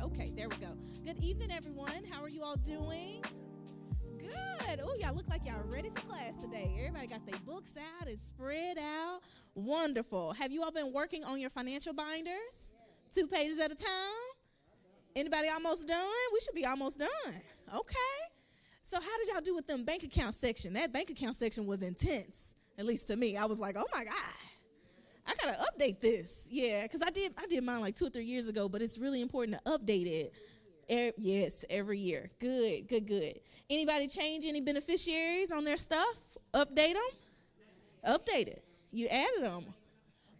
Okay, there we go. Good evening, everyone. How are you all doing? Good. Oh, y'all look like y'all ready for class today. Everybody got their books out and spread out. Wonderful. Have you all been working on your financial binders? 2 pages at a time? Anybody almost done? We should be almost done. Okay. So how did y'all do with them bank account section? That bank account section was intense, at least to me. I was like, oh my God. I gotta update this. Yeah, because I did mine like 2 or 3 years ago, but it's really important to update it. Yes, every year. Good. Anybody change any beneficiaries on their stuff? Update them? Update it. You added them.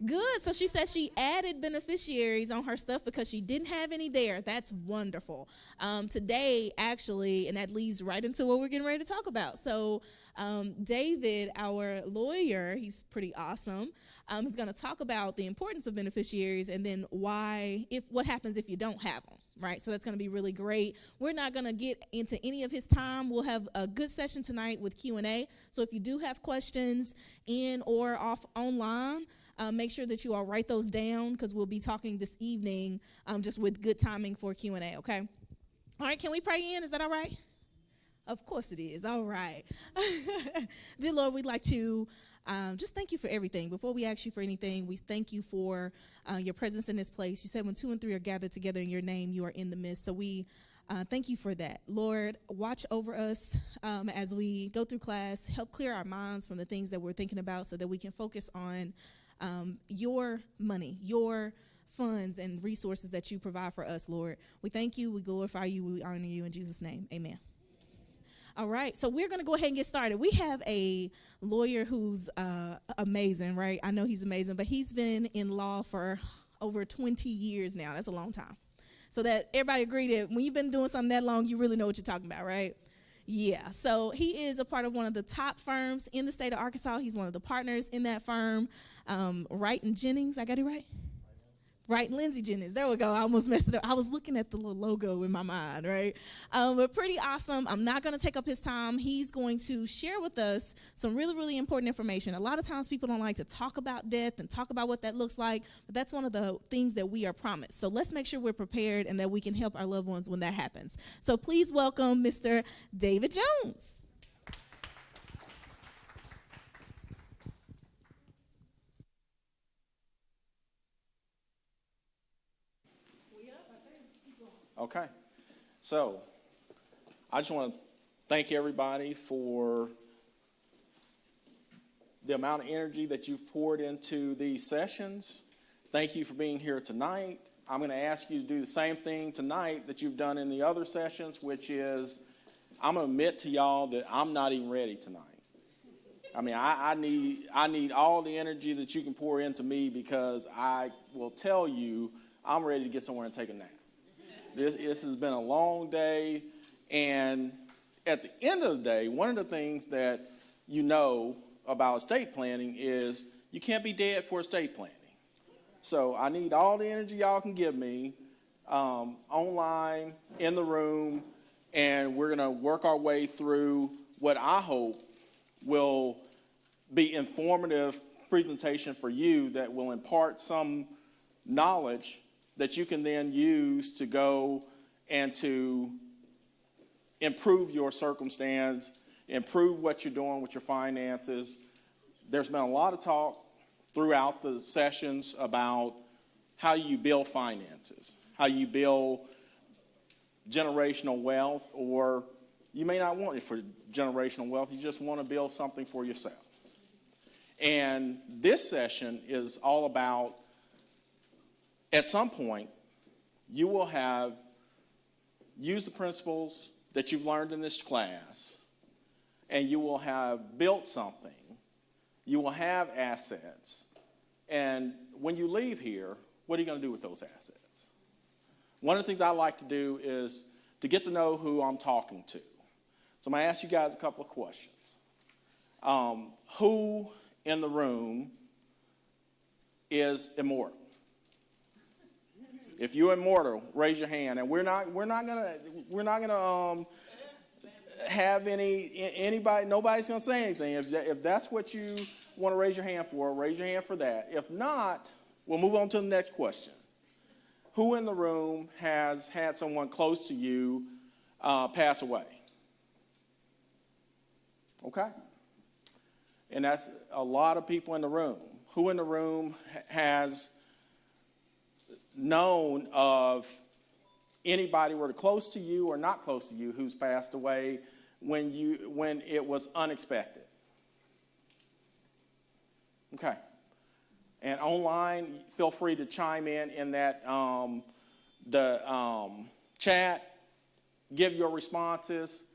Good. So she said she added beneficiaries on her stuff because she didn't have any there. That's wonderful. Today, actually, and that leads right into what we're getting ready to talk about. So David, our lawyer, he's pretty awesome, is going to talk about the importance of beneficiaries and then what happens if you don't have them, right? So that's going to be really great. We're not going to get into any of his time. We'll have a good session tonight with Q&A. So if you do have questions in or off online, make sure that you all write those down because we'll be talking this evening just with good timing for Q&A, okay? All right, can we pray in? Is that all right? Of course it is. All right. Dear Lord, we'd like to just thank you for everything. Before we ask you for anything, we thank you for your presence in this place. You said when 2 and 3 are gathered together in your name, you are in the midst. So we thank you for that. Lord, watch over us as we go through class. Help clear our minds from the things that we're thinking about so that we can focus on your money, your funds and resources that you provide for us, Lord. We thank you, we glorify you, we honor you in Jesus' name. Amen. All right, so we're going to go ahead and get started. We have a lawyer who's amazing, right? I know he's amazing, but he's been in law for over 20 years now. That's a long time. So that everybody agree that when you've been doing something that long, you really know what you're talking about, right? Yeah, so he is a part of one of the top firms in the state of Arkansas. He's one of the partners in that firm, Wright and Jennings. I got it right? Right, Lindsay Jennings. There we go. I almost messed it up. I was looking at the little logo in my mind, right? But pretty awesome. I'm not going to take up his time. He's going to share with us some really, really important information. A lot of times people don't like to talk about death and talk about what that looks like, but that's one of the things that we are promised. So let's make sure we're prepared and that we can help our loved ones when that happens. So please welcome Mr. David Jones. Okay, so I just want to thank everybody for the amount of energy that you've poured into these sessions. Thank you for being here tonight. I'm going to ask you to do the same thing tonight that you've done in the other sessions, which is I'm going to admit to y'all that I'm not even ready tonight. I mean, I need all the energy that you can pour into me, because I will tell you I'm ready to get somewhere and take a nap. This has been a long day, and at the end of the day, one of the things that you know about estate planning is you can't be dead for estate planning. So I need all the energy y'all can give me, online, in the room, and we're going to work our way through what I hope will be informative presentation for you that will impart some knowledge that you can then use to go and to improve your circumstance, improve what you're doing with your finances. There's been a lot of talk throughout the sessions about how you build finances, how you build generational wealth, or you may not want it for generational wealth, you just want to build something for yourself. And this session is all about, at some point, you will have used the principles that you've learned in this class, and you will have built something. You will have assets. And when you leave here, what are you going to do with those assets? One of the things I like to do is to get to know who I'm talking to. So I'm going to ask you guys a couple of questions. Who in the room is immortal? If you're immortal, raise your hand. And we're not gonna have anybody. Nobody's gonna say anything. If that's what you want to raise your hand for, raise your hand for that. If not, we'll move on to the next question. Who in the room has had someone close to you pass away? Okay, and that's a lot of people in the room. Who in the room has known of anybody, whether close to you or not close to you, who's passed away when it was unexpected? Okay. And online, feel free to chime in that chat, give your responses.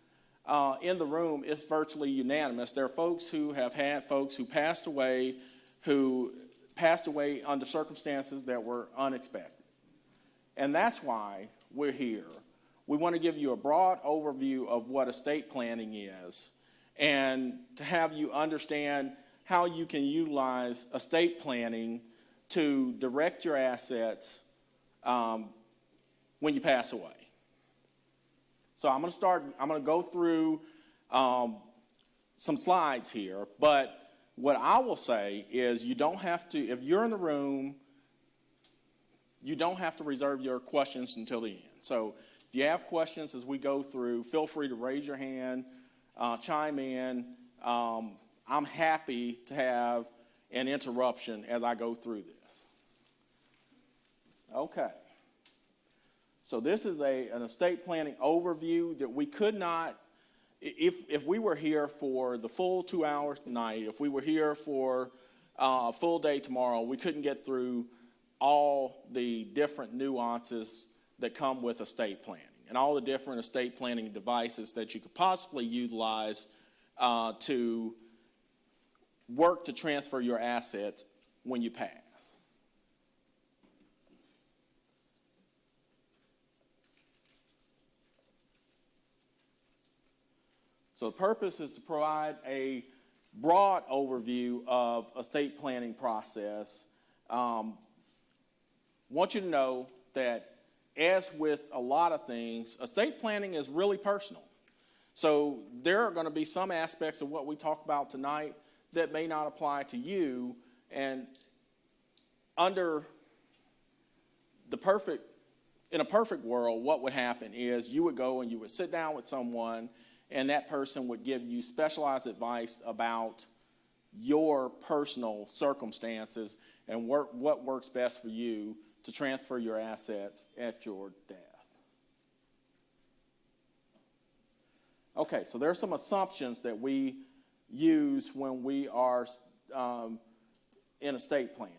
In the room, it's virtually unanimous. There are folks who have had folks who passed away under circumstances that were unexpected. And that's why we're here. We want to give you a broad overview of what estate planning is, and to have you understand how you can utilize estate planning to direct your assets when you pass away. So I'm going to go through some slides here, but what I will say is you don't have to, if you're in the room, you don't have to reserve your questions until the end. So if you have questions as we go through, feel free to raise your hand, chime in. I'm happy to have an interruption as I go through this. Okay. So this is an estate planning overview that we could not, if we were here for the full 2 hours tonight, if we were here for a full day tomorrow, we couldn't get through all the different nuances that come with estate planning. and all the different estate planning devices that you could possibly utilize to work to transfer your assets when you pass. So the purpose is to provide a broad overview of estate planning process. Want you to know that as with a lot of things, estate planning is really personal. So there are going to be some aspects of what we talk about tonight that may not apply to you. And under in a perfect world, what would happen is you would go and you would sit down with someone, and that person would give you specialized advice about your personal circumstances and what works best for you to transfer your assets at your death. Okay, so there are some assumptions that we use when we are in estate planning.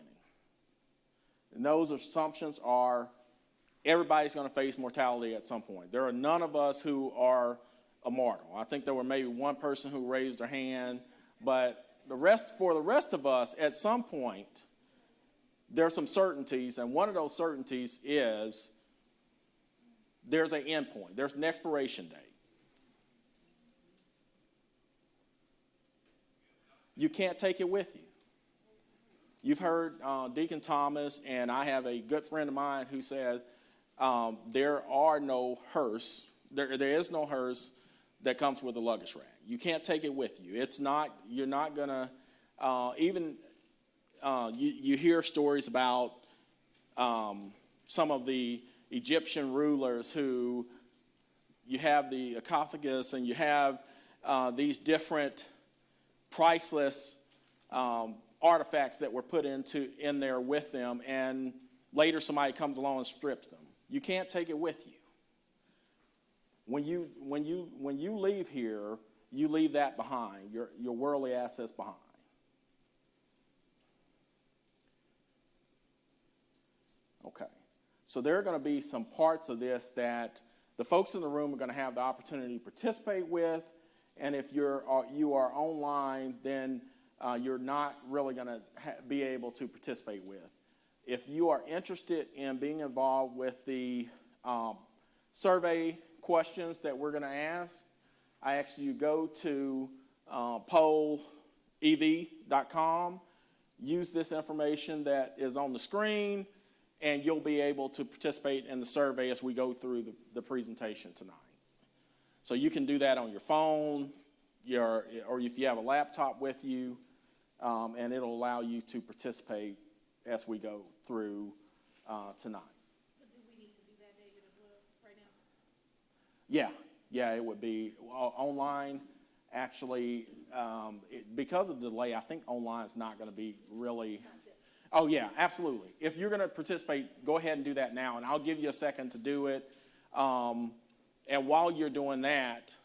And those assumptions are everybody's going to face mortality at some point. There are none of us who are immortal. I think there were maybe one person who raised their hand, but for the rest of us, at some point, there are some certainties, and one of those certainties is there's an end point. There's an expiration date. You can't take it with you. You've heard Deacon Thomas, and I have a good friend of mine who says there are no hearse. There is no hearse that comes with a luggage rack. You can't take it with you. You're not going to, you hear stories about some of the Egyptian rulers who you have the sarcophagus and you have these different priceless artifacts that were put in there with them, and later somebody comes along and strips them. You can't take it with you. When you leave here, you leave that behind, your worldly assets behind. Okay, so there are going to be some parts of this that the folks in the room are going to have the opportunity to participate with, and if you are online, then you're not really going to be able to participate with. If you are interested in being involved with the survey questions that we're going to ask, I ask you to go to pollev.com, use this information that is on the screen, and you'll be able to participate in the survey as we go through the presentation tonight. So you can do that on your phone, or if you have a laptop with you, and it'll allow you to participate as we go through tonight. So do we need to do that, David, as well, right now? Yeah, it would be online. Actually, because of the delay, I think online is not going to be really. Oh yeah, absolutely. If you're going to participate, go ahead and do that now, and I'll give you a second to do it. And while you're doing that,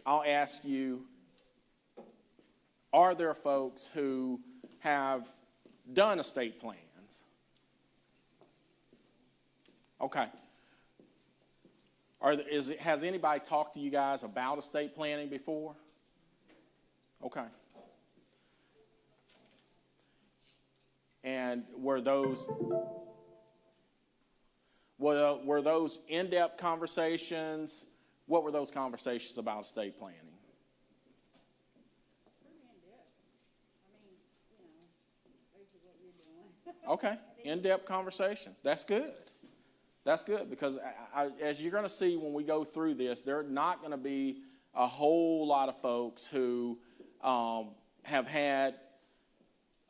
I'll ask you, are there folks who have done estate plans? Okay. Has anybody talked to you guys about estate planning before? Okay. And were those in-depth conversations? What were those conversations about estate planning? Okay, in-depth conversations. That's good. That's good because as you're going to see when we go through this, there are not going to be a whole lot of folks who have had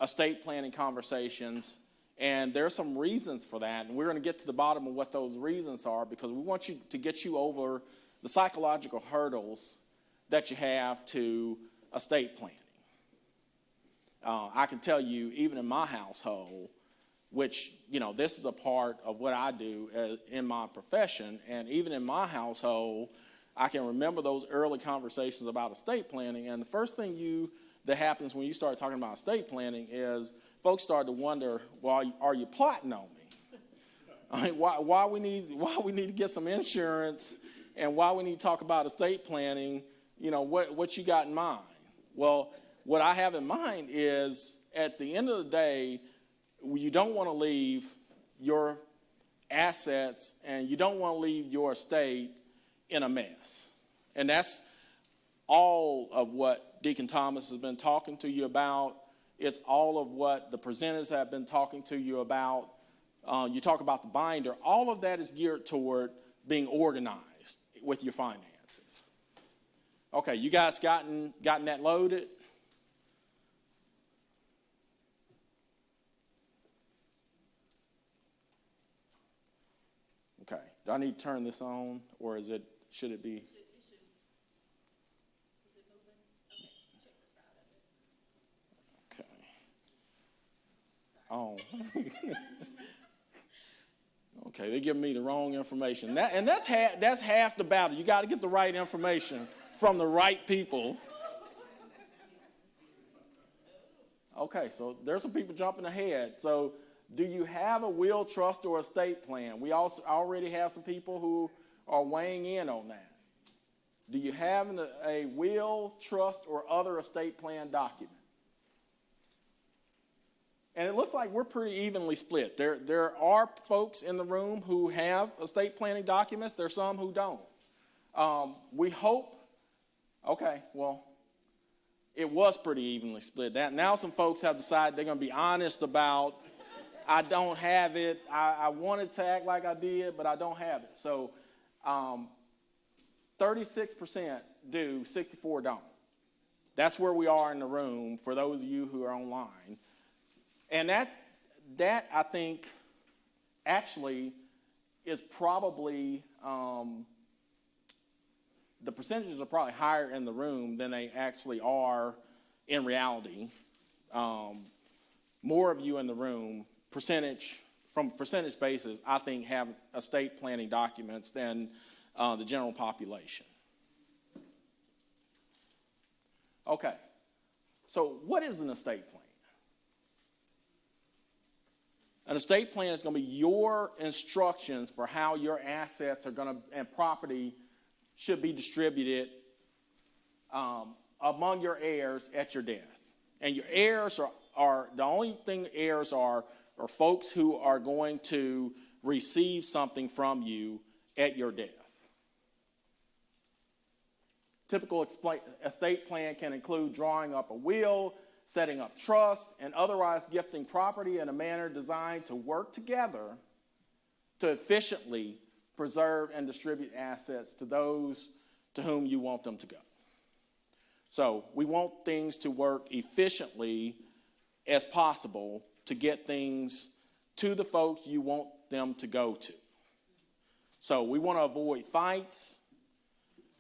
estate planning conversations, and there are some reasons for that, and we're going to get to the bottom of what those reasons are because we want to get you over the psychological hurdles that you have to estate planning. I can tell you, even in my household, which, this is a part of what I do in my profession, and even in my household, I can remember those early conversations about estate planning, and the first thing that happens when you start talking about estate planning is folks start to wonder, well, are you plotting on me? I mean, why we need to get some insurance, and why we need to talk about estate planning. What you got in mind? Well, what I have in mind is, at the end of the day, you don't want to leave your assets and you don't want to leave your estate in a mess. And that's all of what Deacon Thomas has been talking to you about. It's all of what the presenters have been talking to you about. You talk about the binder. All of that is geared toward being organized with your finances. Okay, you guys gotten that loaded? Okay. Do I need to turn this on, or should it be? Is it moving? Okay, check this out of this. Okay. Oh. Okay, they're giving me the wrong information. That's half the battle. You got to get the right information from the right people. Okay, so there's some people jumping ahead. So, do you have a will, trust, or estate plan? We also already have some people who are weighing in on that. Do you have a will, trust, or other estate plan document? And it looks like we're pretty evenly split. There are folks in the room who have estate planning documents. There's some who don't. We hope. Okay, well, it was pretty evenly split. Now some folks have decided they're going to be honest about, I don't have it. I wanted to act like I did, but I don't have it. So 36% do, 64% don't. That's where we are in the room for those of you who are online. And that I think actually is probably, the percentages are probably higher in the room than they actually are in reality. More of you in the room, from a percentage basis, I think have estate planning documents than the general population. Okay, so what is an estate plan? An estate plan is going to be your instructions for how your assets are going to, and property should be distributed among your heirs at your death. And your heirs are the only thing heirs are folks who are going to receive something from you at your death. Typical estate plan can include drawing up a will, setting up trust, and otherwise gifting property in a manner designed to work together to efficiently preserve and distribute assets to those to whom you want them to go. So we want things to work efficiently as possible to get things to the folks you want them to go to. So we want to avoid fights.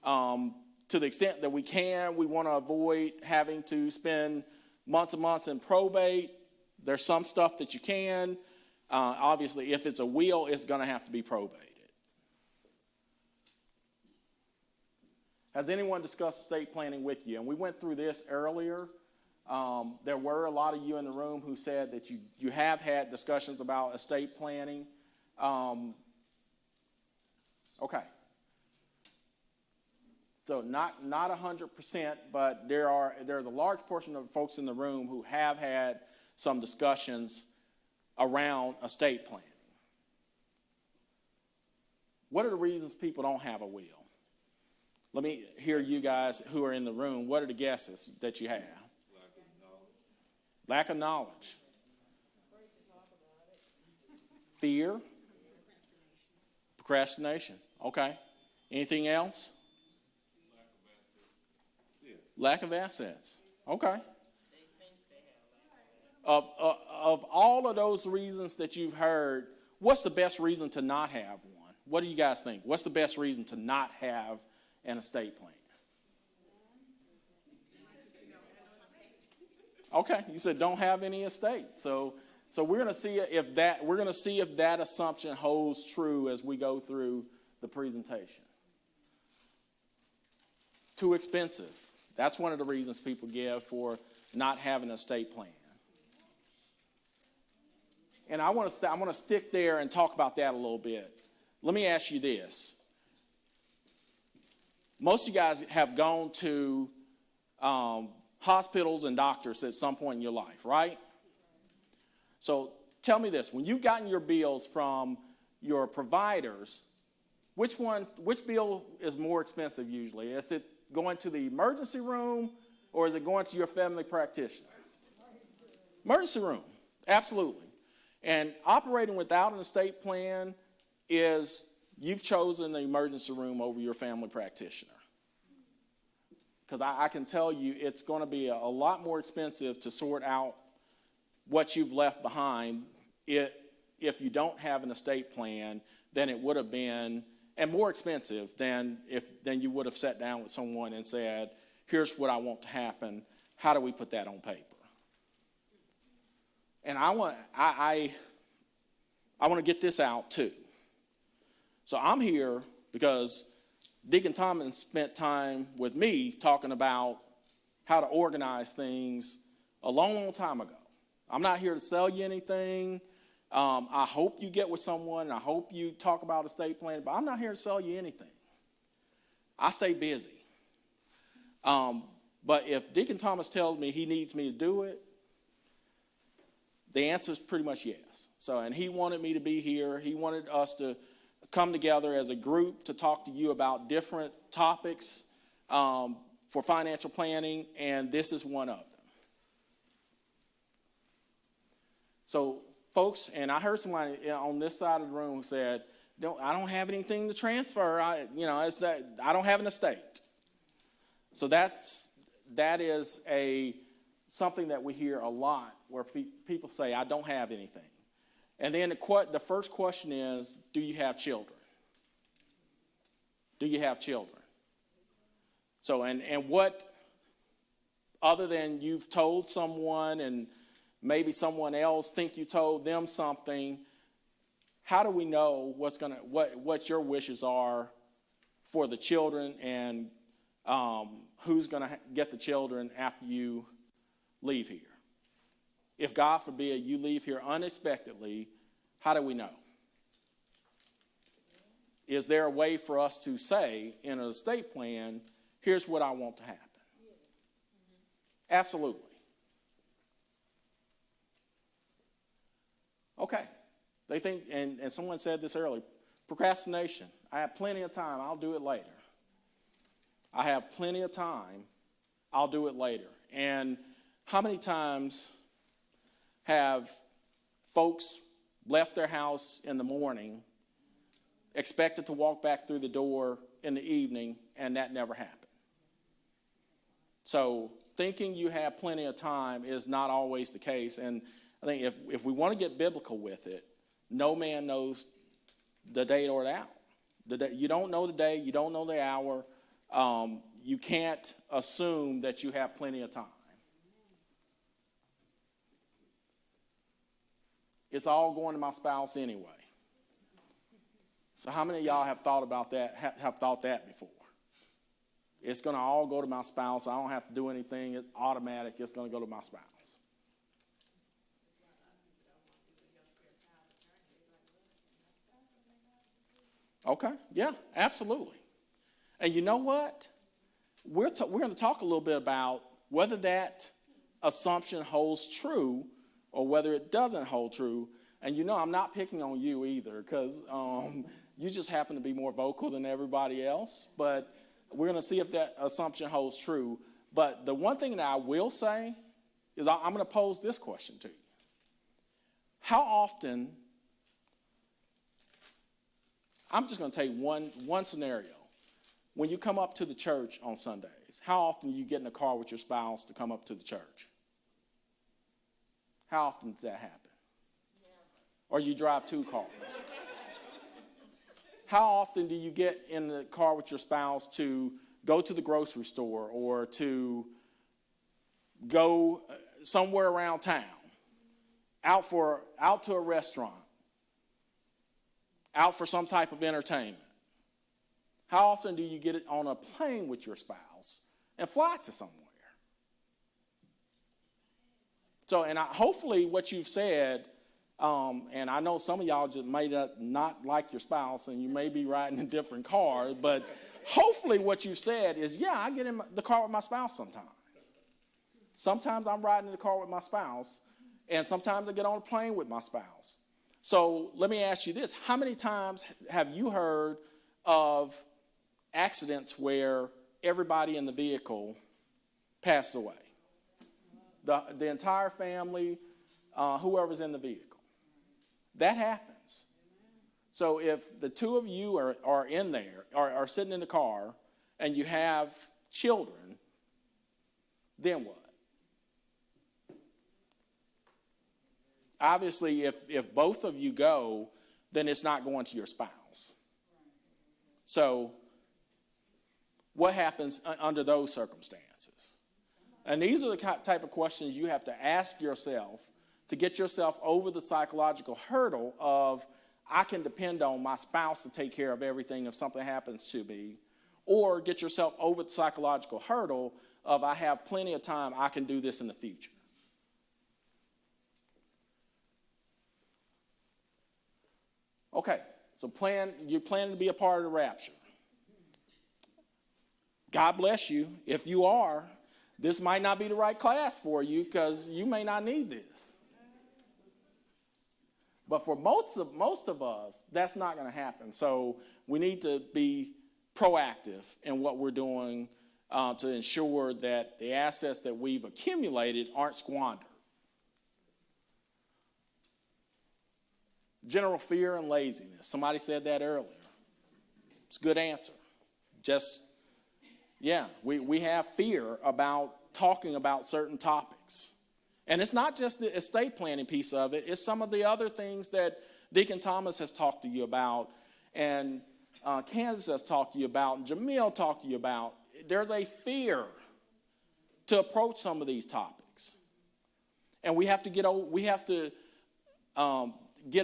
To the extent that we can, we want to avoid having to spend months and months in probate. There's some stuff that you can. Obviously, if it's a will, it's going to have to be probated. Has anyone discussed estate planning with you? And we went through this earlier. There were a lot of you in the room who said that you have had discussions about estate planning. Okay. So not 100%, but there's a large portion of folks in the room who have had some discussions around estate planning. What are the reasons people don't have a will? Let me hear you guys who are in the room. What are the guesses that you have? Lack of knowledge. Fear. Procrastination. Okay. Anything else? Lack of assets. Okay. Of all of those reasons that you've heard, what's the best reason to not have one? What do you guys think? What's the best reason to not have an estate plan? Okay, you said don't have any estate. So we're going to see if that assumption holds true as we go through the presentation. Too expensive. That's one of the reasons people give for not having an estate plan. And I want to stick there and talk about that a little bit. Let me ask you this. Most of you guys have gone to hospitals and doctors at some point in your life, right? So tell me this. When you've gotten your bills from your providers, which bill is more expensive usually? Is it going to the emergency room or is it going to your family practitioner? Emergency room, absolutely. And operating without an estate plan is you've chosen the emergency room over your family practitioner. Because I can tell you it's going to be a lot more expensive to sort out what you've left behind if you don't have an estate plan than it would have been, and more expensive than you would have sat down with someone and said, here's what I want to happen. How do we put that on paper? And I want to get this out too. So I'm here because Deacon Thomas spent time with me talking about how to organize things a long, long time ago. I'm not here to sell you anything. I hope you get with someone. I hope you talk about estate planning, but I'm not here to sell you anything. I stay busy. But if Deacon Thomas tells me he needs me to do it, the answer is pretty much yes. So, and he wanted me to be here. He wanted us to come together as a group to talk to you about different topics for financial planning, and this is one of them. So, folks, and I heard somebody on this side of the room who said, I don't have anything to transfer. I don't have an estate. So that is something that we hear a lot where people say, I don't have anything. And then the first question is, do you have children? Do you have children? So, and what, other than you've told someone and maybe someone else think you told them something, how do we know what your wishes are for the children and who's going to get the children after you leave here? If, God forbid, you leave here unexpectedly, how do we know? Is there a way for us to say in an estate plan, here's what I want to happen? Absolutely. Okay. They think, and someone said this earlier, procrastination. I have plenty of time. I'll do it later. I have plenty of time. I'll do it later. And how many times have folks left their house in the morning, expected to walk back through the door in the evening, and that never happened? So thinking you have plenty of time is not always the case. And I think if we want to get biblical with it, no man knows the day or the hour. You don't know the day. You don't know the hour. You can't assume that you have plenty of time. It's all going to my spouse anyway. So how many of y'all have thought about that, have thought that before? It's going to all go to my spouse. I don't have to do anything. It's automatic. It's going to go to my spouse. Okay, yeah, absolutely. And you know what? We're going to talk a little bit about whether that assumption holds true or whether it doesn't hold true. And you know, I'm not picking on you either, because you just happen to be more vocal than everybody else. But we're going to see if that assumption holds true. But the one thing that I will say is I'm going to pose this question to you. How often, I'm just going to tell you one scenario. When you come up to the church on Sundays, how often do you get in a car with your spouse to come up to the church? How often does that happen? Yeah. Or you drive two cars? How often do you get in the car with your spouse to go to the grocery store or to go somewhere around town, out to a restaurant, out for some type of entertainment? How often do you get it on a plane with your spouse and fly to somewhere? So, and hopefully what you've said And I know some of y'all just may not like your spouse, and you may be riding a different car, but hopefully what you've said is, yeah, I get in the car with my spouse sometimes. Sometimes I'm riding in the car with my spouse, and sometimes I get on a plane with my spouse. So let me ask you this. How many times have you heard of accidents where everybody in the vehicle passes away? The entire family, whoever's in the vehicle. That happens. So if the two of you are in there, are sitting in the car, and you have children, then what? Obviously, if both of you go, then it's not going to your spouse. So what happens under those circumstances? And these are the type of questions you have to ask yourself to get yourself over the psychological hurdle of, I can depend on my spouse to take care of everything if something happens to me, or get yourself over the psychological hurdle of, I have plenty of time, I can do this in the future. Okay, so you're planning to be a part of the rapture. God bless you. If you are, this might not be the right class for you, because you may not need this. But for most of us, that's not going to happen. So we need to be proactive in what we're doing to ensure that the assets that we've accumulated aren't squandered. General fear and laziness. Somebody said that earlier. It's a good answer. We have fear about talking about certain topics. And it's not just the estate planning piece of it. It's some of the other things that Deacon Thomas has talked to you about, and Kansas has talked to you about, and Jamil talked to you about. There's a fear to approach some of these topics. And we have to get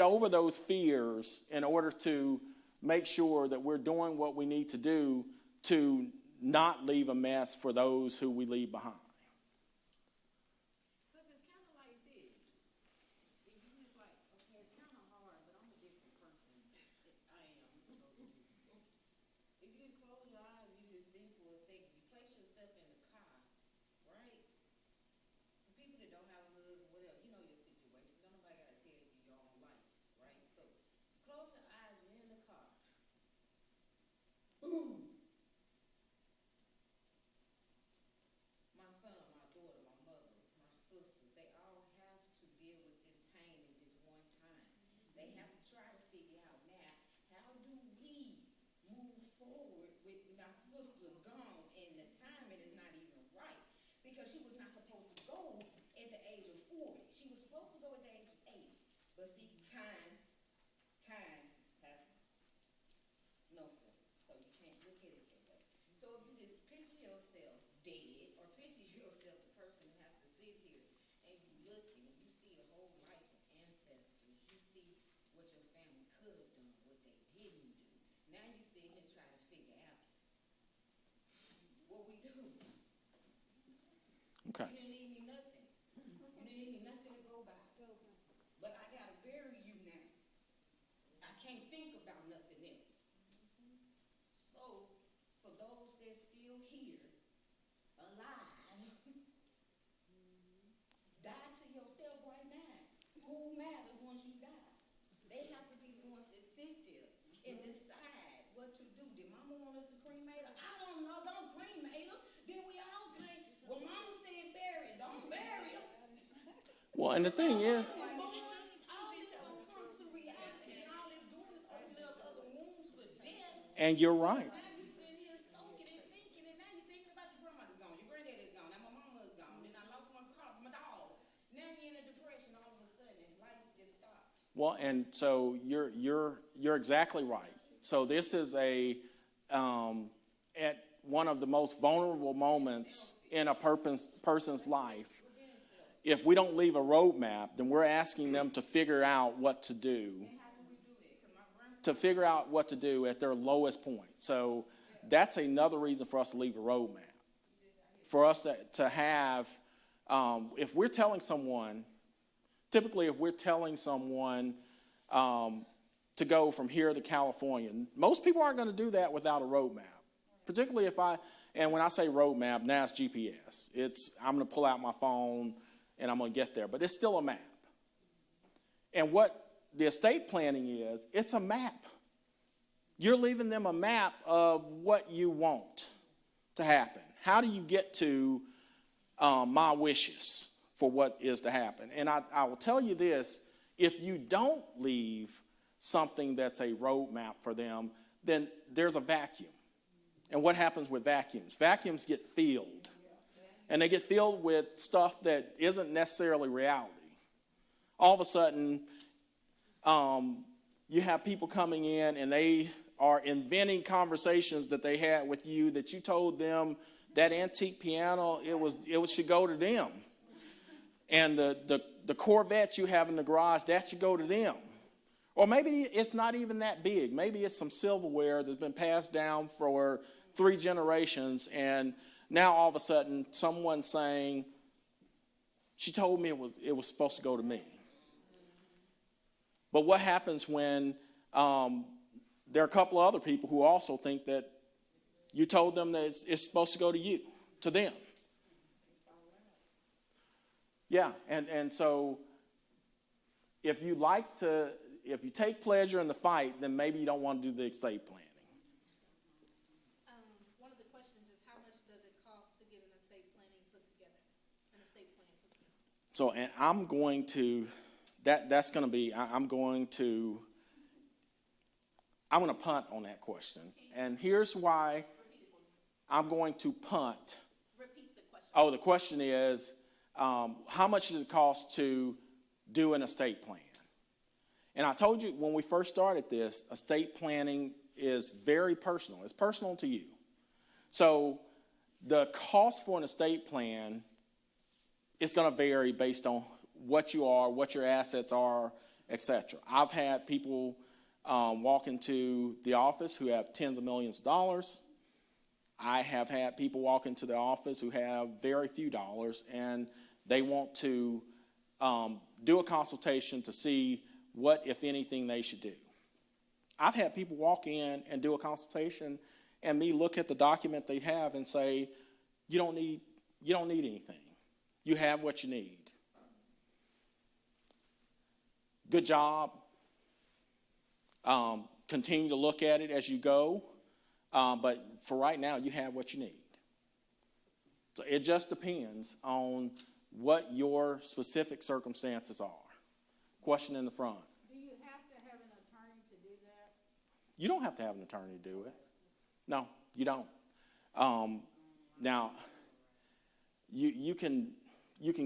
over those fears in order to make sure that we're doing what we need to do to not leave a mess for those who we leave behind. Because it's kind of like this. If you just like, okay, it's kind of hard, but I'm a different person. I am. If you just close your eyes and you just think for a second, you place yourself in the car, right? For people that don't have a husband, whatever, you know your situation. Don't nobody got to tell you your own life, right? So close your eyes, you're in the car. Boom. My son, my daughter, my mother, my sisters, they all have to deal with this pain at this one time. They have to try to figure out now, how do we move forward with my sister gone, and the timing is not even right, because she was not supposed to go at the age of 40. She was supposed to go at the age of 80. But see, time has nothing. So you can't look at it that way. So if you just picture yourself dead, or picture yourself the person that has to sit here and you looking and you see a whole life of ancestors. You see what your family could have done, what they didn't do. Now you sit here and try to figure out what we do. Okay. You didn't leave me nothing. You didn't leave me nothing to go by. But I gotta bury you now. I can't think about nothing else. So, for those that's still here, alive, die to yourself right now. Who matters once you die? They have to be the ones that sit there and decide what to do. Did mama want us to cremate her? I don't know. Don't cremate her. Then we all can't. Well, mama said bury her. Don't bury her. Well, and the thing is, All this don't come to reality, and all it's doing is opening up other wounds for death. and you're right. Now you sitting here soaking and thinking, and now you're thinking about your grandmother's gone, your granddaddy's gone, now my mama's gone, then I lost my car, my dog. Now you're in a depression all of a sudden, and life just stopped. Well, and so you're exactly right. So this is at one of the most vulnerable moments in a person's life. If we don't leave a roadmap, then we're asking them to figure out what to do. To figure out what to do at their lowest point. So that's another reason for us to leave a roadmap. For us to have, if we're telling someone Typically, if we're telling someone to go from here to California, most people aren't going to do that without a roadmap. Particularly and when I say roadmap, now it's GPS. I'm going to pull out my phone and I'm going to get there, but it's still a map. And what the estate planning is, it's a map. You're leaving them a map of what you want to happen. How do you get to my wishes for what is to happen? And I will tell you this, if you don't leave something that's a roadmap for them, then there's a vacuum. And what happens with vacuums? Vacuums get filled. And they get filled with stuff that isn't necessarily reality. All of a sudden, you have people coming in and they are inventing conversations that they had with you that you told them that antique piano, it should go to them. And the Corvette you have in the garage, that should go to them. Or maybe it's not even that big. Maybe it's some silverware that's been passed down for 3 generations, and now all of a sudden someone's saying, she told me it was supposed to go to me. But what happens when there are a couple of other people who also think that you told them that it's supposed to go to you, to them? Yeah, and so if you take pleasure in the fight, then maybe you don't want to do the estate planning. One of the questions is, how much does it cost to get an estate planning put together? An estate plan put together. So, and I'm going to, that's going to be, I'm going to punt on that question. And here's why I'm going to punt. Repeat the question. Oh, the question is, how much does it cost to do an estate plan? And I told you when we first started this, estate planning is very personal. It's personal to you. So the cost for an estate plan is going to vary based on what you are, what your assets are, etc. I've had people walk into the office who have tens of millions of dollars. I have had people walk into the office who have very few dollars, and they want to do a consultation to see what, if anything, they should do. I've had people walk in and do a consultation and me look at the document they have and say, you don't need anything. You have what you need. Good job. Continue to look at it as you go. But for right now, you have what you need. So it just depends on what your specific circumstances are. Question in the front. Do you have to have an attorney to do that? You don't have to have an attorney to do it. No, you don't. Now, you can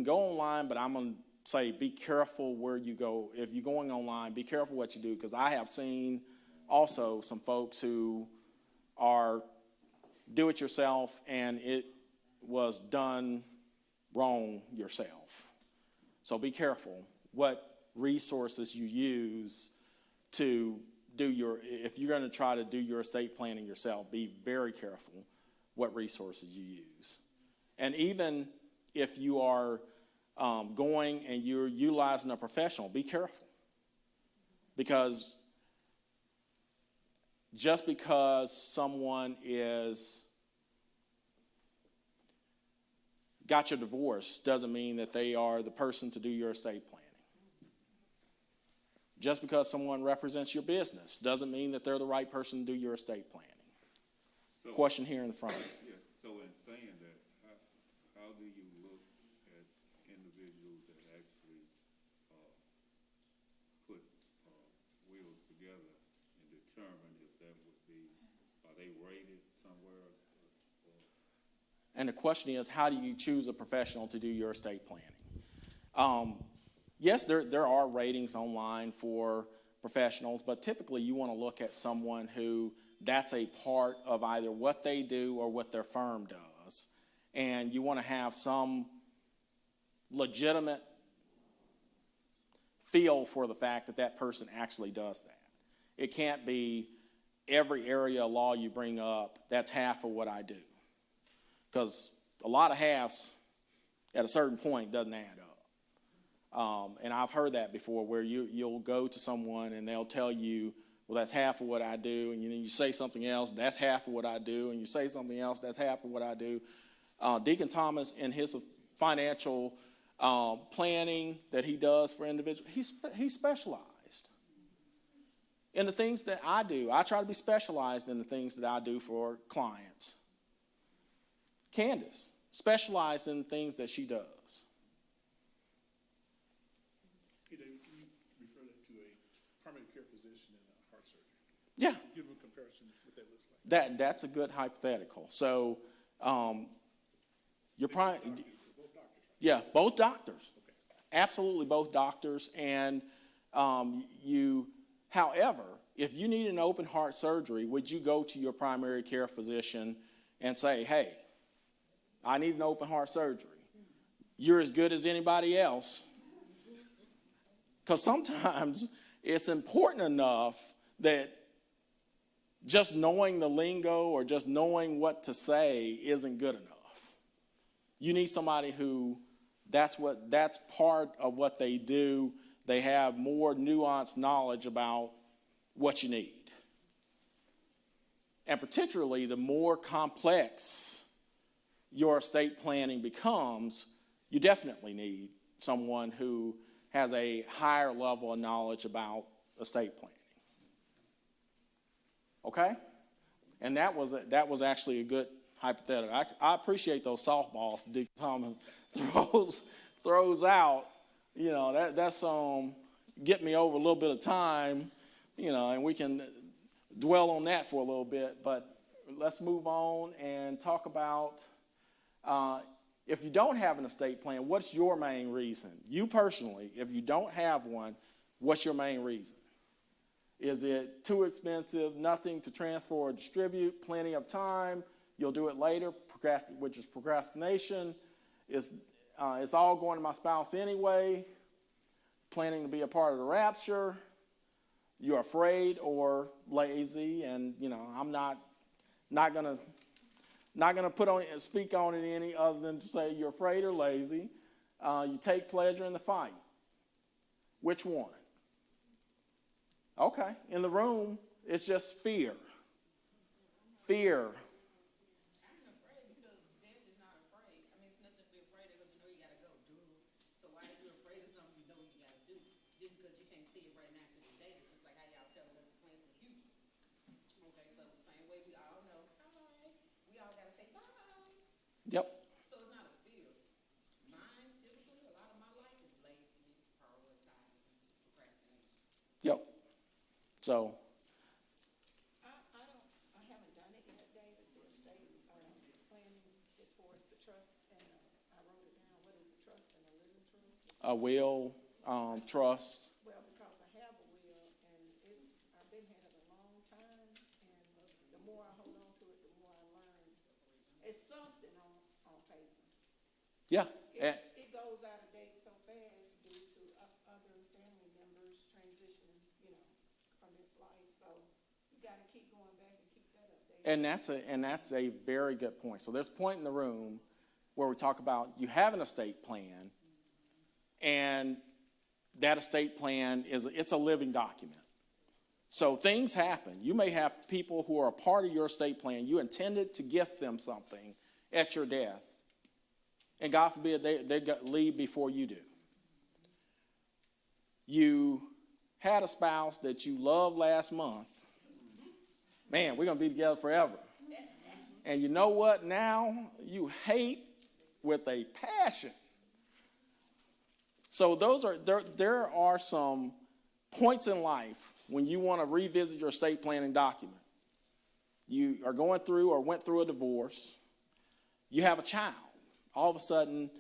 go online, but I'm going to say be careful where you go. If you're going online, be careful what you do, because I have seen also some folks who are do-it-yourself, and it was done wrong yourself. So be careful what resources you use to do if you're going to try to do your estate planning yourself, be very careful what resources you use. And even if you are going and you're utilizing a professional, be careful. Because just because someone got your divorce doesn't mean that they are the person to do your estate planning. Just because someone represents your business doesn't mean that they're the right person to do your estate planning. So, question here in the front. Yeah, so in saying that, how do you look at individuals that actually put wills together and determine if that would be, are they rated somewhere? And the question is, how do you choose a professional to do your estate planning? Yes, there are ratings online for professionals, but typically you want to look at someone who that's a part of either what they do or what their firm does. And you want to have some legitimate feel for the fact that that person actually does that. It can't be every area of law you bring up, that's half of what I do. Because a lot of halves at a certain point doesn't add up. And I've heard that before, where you'll go to someone and they'll tell you, well, that's half of what I do. And you say something else, that's half of what I do. And you say something else, that's half of what I do. Deacon Thomas, in his financial planning that he does for individuals, he's specialized in the things that I do. I try to be specialized in the things that I do for clients. Candace, specialized in the things that she does. Hey, David, can you refer that to a primary care physician and a heart surgeon? Yeah. Give them a comparison what that looks like. That's a good hypothetical. So, Both doctors, right? yeah, both doctors. Okay. Absolutely both doctors. And however, if you need an open heart surgery, would you go to your primary care physician and say, hey, I need an open heart surgery? You're as good as anybody else. Because sometimes it's important enough that just knowing the lingo or just knowing what to say isn't good enough. You need somebody who that's part of what they do. They have more nuanced knowledge about what you need. And particularly, the more complex your estate planning becomes, you definitely need someone who has a higher level of knowledge about estate planning. Okay? And that was actually a good hypothetical. I appreciate those softballs Dick Thomas throws out. You know, that's get me over a little bit of time, you know, and we can dwell on that for a little bit. But let's move on and talk about if you don't have an estate plan, what's your main reason? You personally, if you don't have one, what's your main reason? Is it too expensive, nothing to transfer or distribute, plenty of time, you'll do it later, which is procrastination? It's all going to my spouse anyway, planning to be a part of the rapture, you're afraid or lazy, and you know, I'm not gonna speak on it any other than to say you're afraid or lazy. You take pleasure in the fight. Which one? Okay, in the room, it's just fear. Fear. I'm afraid because Dad is not afraid. I mean, it's nothing to be afraid of because you know you got to go do. So why are you afraid of something you know you got to do? Just because you can't see it right now to the day. It's just like how y'all tell us to plan for the future. Okay, so the same way we all know, we all got to say bye. Yep. So it's not a fear. Mine, typically, a lot of my life is laziness, prioritizing, procrastination. Yep. So. I haven't done it yet, David, the estate planning as far as the trust, and I wrote it down. What is a trust and a living trust? A will, trust. Well, because I have a will, and I've been here a long time, and the more I hold on to it, the more I learn. It's something on paper. Yeah. It goes out of date so fast due to other family members transitioning, you know, from this life. So you got to keep going back and keep that updated. And that's a very good point. So there's a point in the room where we talk about you have an estate plan, and that estate plan it's a living document. So things happen. You may have people who are a part of your estate plan. You intended to gift them something at your death, and God forbid they leave before you do. You had a spouse that you loved last month. Man, we're going to be together forever. And you know what now? You hate with a passion. So there are some points in life when you want to revisit your estate planning document. You are going through or went through a divorce. You have a child. All of a sudden,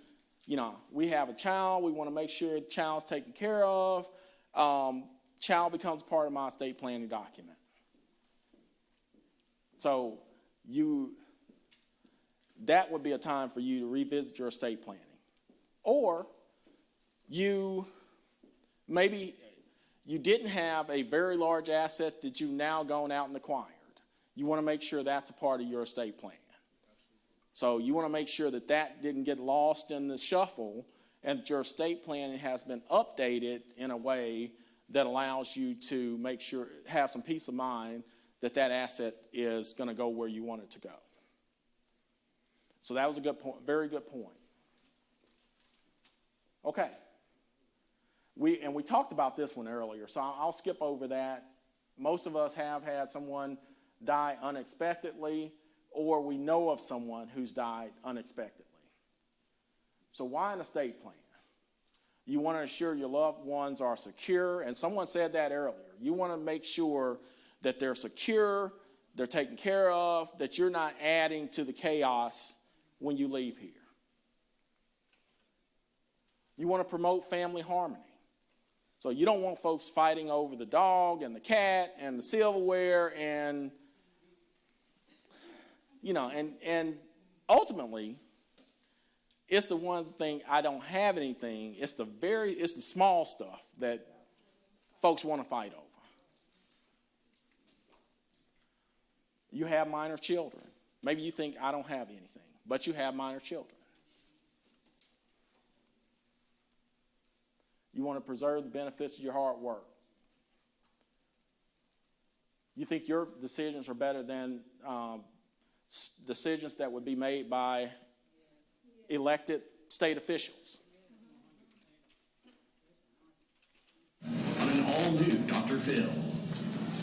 you know, we have a child. We want to make sure the child's taken care of. Child becomes part of my estate planning document. So that would be a time for you to revisit your estate planning. Or maybe you didn't have a very large asset that you've now gone out and acquired. You want to make sure that's a part of your estate plan. So you want to make sure that didn't get lost in the shuffle and your estate plan has been updated in a way that allows you to make sure, have some peace of mind that that asset is going to go where you want it to go. So that was a good point, very good point. Okay. We talked about this one earlier, so I'll skip over that. Most of us have had someone die unexpectedly, or we know of someone who's died unexpectedly. So why an estate plan? You want to ensure your loved ones are secure, and someone said that earlier. You want to make sure that they're secure, they're taken care of, that you're not adding to the chaos when you leave here. You want to promote family harmony. So you don't want folks fighting over the dog and the cat and the silverware and, and ultimately, it's the one thing, I don't have anything. It's the small stuff that folks want to fight over. You have minor children. Maybe you think, I don't have anything, but you have minor children. You want to preserve the benefits of your hard work. You think your decisions are better than decisions that would be made by elected state officials. On an all-new Dr. Phil.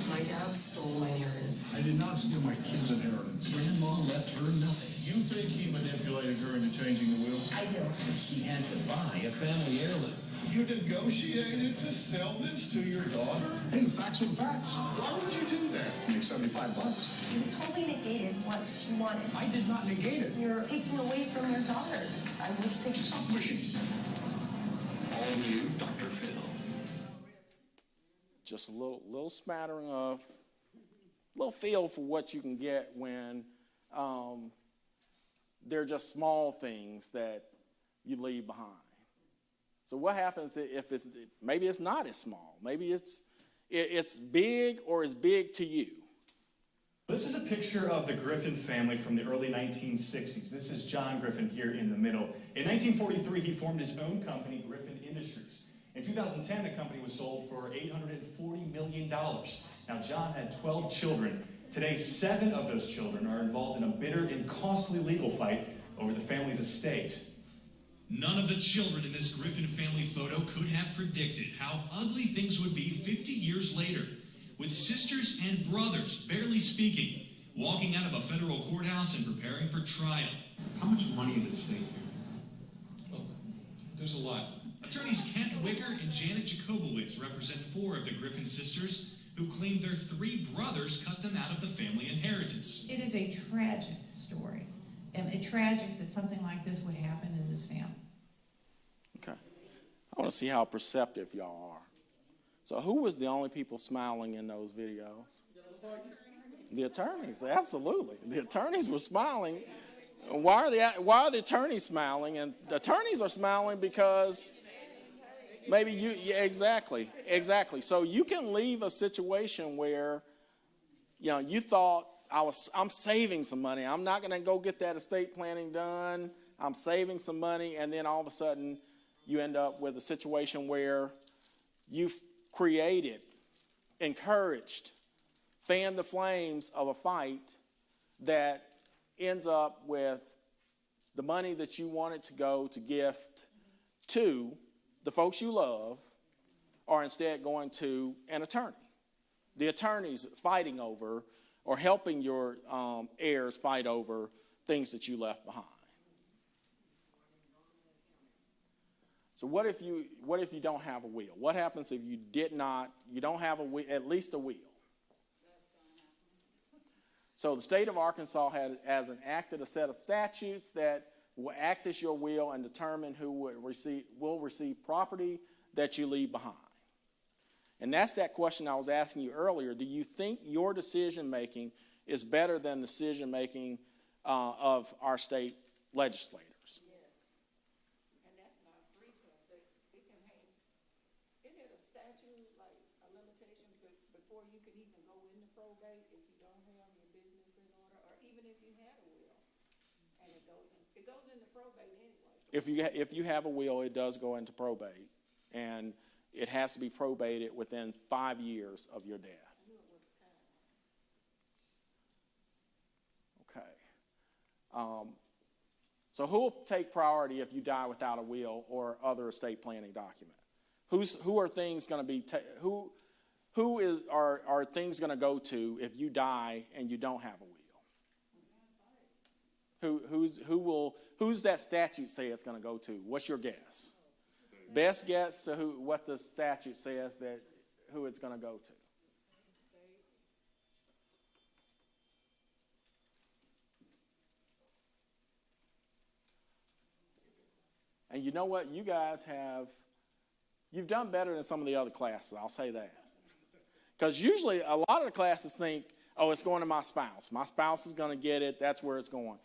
My dad stole my inheritance. I did not steal my kid's inheritance. Grandma left her nothing. You think he manipulated her into changing the will? I don't. She had to buy a family heirloom. You negotiated to sell this to your daughter? Hey, facts are facts. Why would you do that? Make $75. You totally negated what she wanted. I did not negate it. You're taking away from your daughters. I wish they could Stop pushing. All new Dr. Phil. Just a little smattering of, little feel for what you can get when they're just small things that you leave behind. So what happens if maybe it's not as small? Maybe it's big or it's big to you. This is a picture of the Griffin family from the early 1960s. This is John Griffin here in the middle. In 1943, he formed his own company, Griffin Industries. In 2010, the company was sold for $840 million. Now, John had 12 children. Today, 7 of those children are involved in a bitter and costly legal fight over the family's estate. None of the children in this Griffin family photo could have predicted how ugly things would be 50 years later, with sisters and brothers, barely speaking, walking out of a federal courthouse and preparing for trial. How much money is at stake here? Well, there's a lot. Attorneys Kent Wicker and Janet Jacobowitz represent 4 of the Griffin sisters who claim their 3 brothers cut them out of the family inheritance. It is a tragic story. And a tragic that something like this would happen in this family. Okay. I want to see how perceptive y'all are. So who was the only people smiling in those videos? The attorneys, absolutely. The attorneys were smiling. Why are the attorneys smiling? And the attorneys are smiling because maybe exactly. So you can leave a situation where, you thought, I'm saving some money. I'm not going to go get that estate planning done. I'm saving some money, and then all of a sudden you end up with a situation where you've created, encouraged, fanned the flames of a fight that ends up with the money that you wanted to go to gift to the folks you love are instead going to an attorney. The attorney's fighting over or helping your heirs fight over things that you left behind. So what if you don't have a will? What happens if you don't have a will, at least a will? So the state of Arkansas has enacted a set of statutes that will act as your will and determine who will receive property that you leave behind. And that's that question I was asking you earlier. Do you think your decision-making is better than the decision-making of our state legislators? Yes. And that's not free, because it can hang. Isn't it a statute, like a limitation before you can even go into probate if you don't have your business in order, or even if you had a will? And it goes into probate anyway. if you have a will, it does go into probate, and it has to be probated within 5 years of your death. Okay. So who will take priority if you die without a will or other estate planning document? Who are things going to be are things going to go to if you die and you don't have a will? Who's that statute say it's going to go to? What's your guess? Best guess to what the statute says that who it's going to go to. And you know what? You guys you've done better than some of the other classes, I'll say that. Because usually a lot of the classes think, oh, it's going to my spouse. My spouse is going to get it. That's where it's going.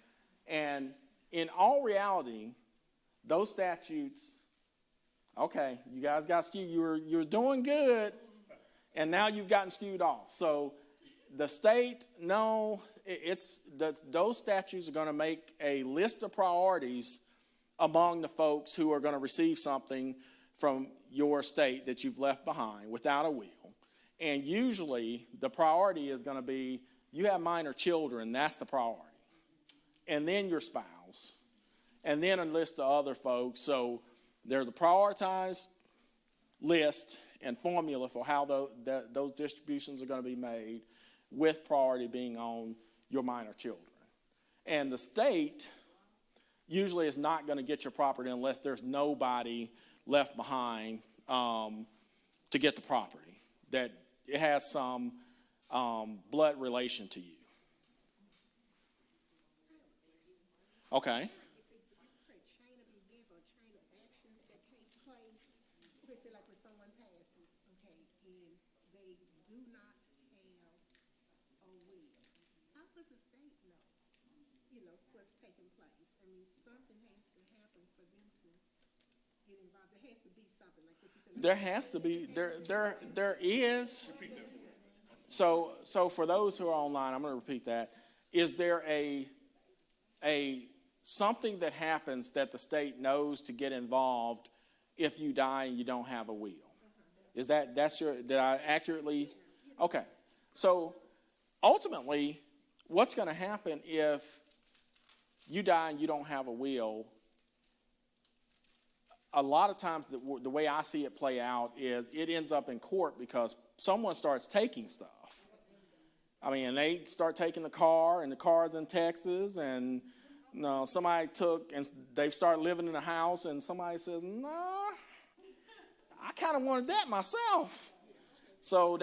And in all reality, those statutes, okay, you guys got skewed. You're doing good, and now you've gotten skewed off. So the state, no, those statutes are going to make a list of priorities among the folks who are going to receive something from your estate that you've left behind without a will. And usually the priority is going to be, you have minor children, that's the priority. And then your spouse. And then a list of other folks. So there's a prioritized list and formula for how those distributions are going to be made, with priority being on your minor children. And the state usually is not going to get your property unless there's nobody left behind to get the property, that it has some blood relation to you. Okay. Chain of events or chain of actions that take place, especially like when someone passes, okay, and they do not have a will. How does the state know, what's taking place? I mean, something has to happen for them to get involved. There has to be something, like what you said. There has to be. There is. So for those who are online, I'm going to repeat that. Is there a something that happens that the state knows to get involved if you die and you don't have a will? Is did I accurately? Okay. So ultimately, what's going to happen if you die and you don't have a will? A lot of times the way I see it play out is it ends up in court because someone starts taking stuff. I mean, and they start taking the car, and the car's in Texas, and somebody took, and they've started living in a house, and somebody says, nah, I kind of wanted that myself. So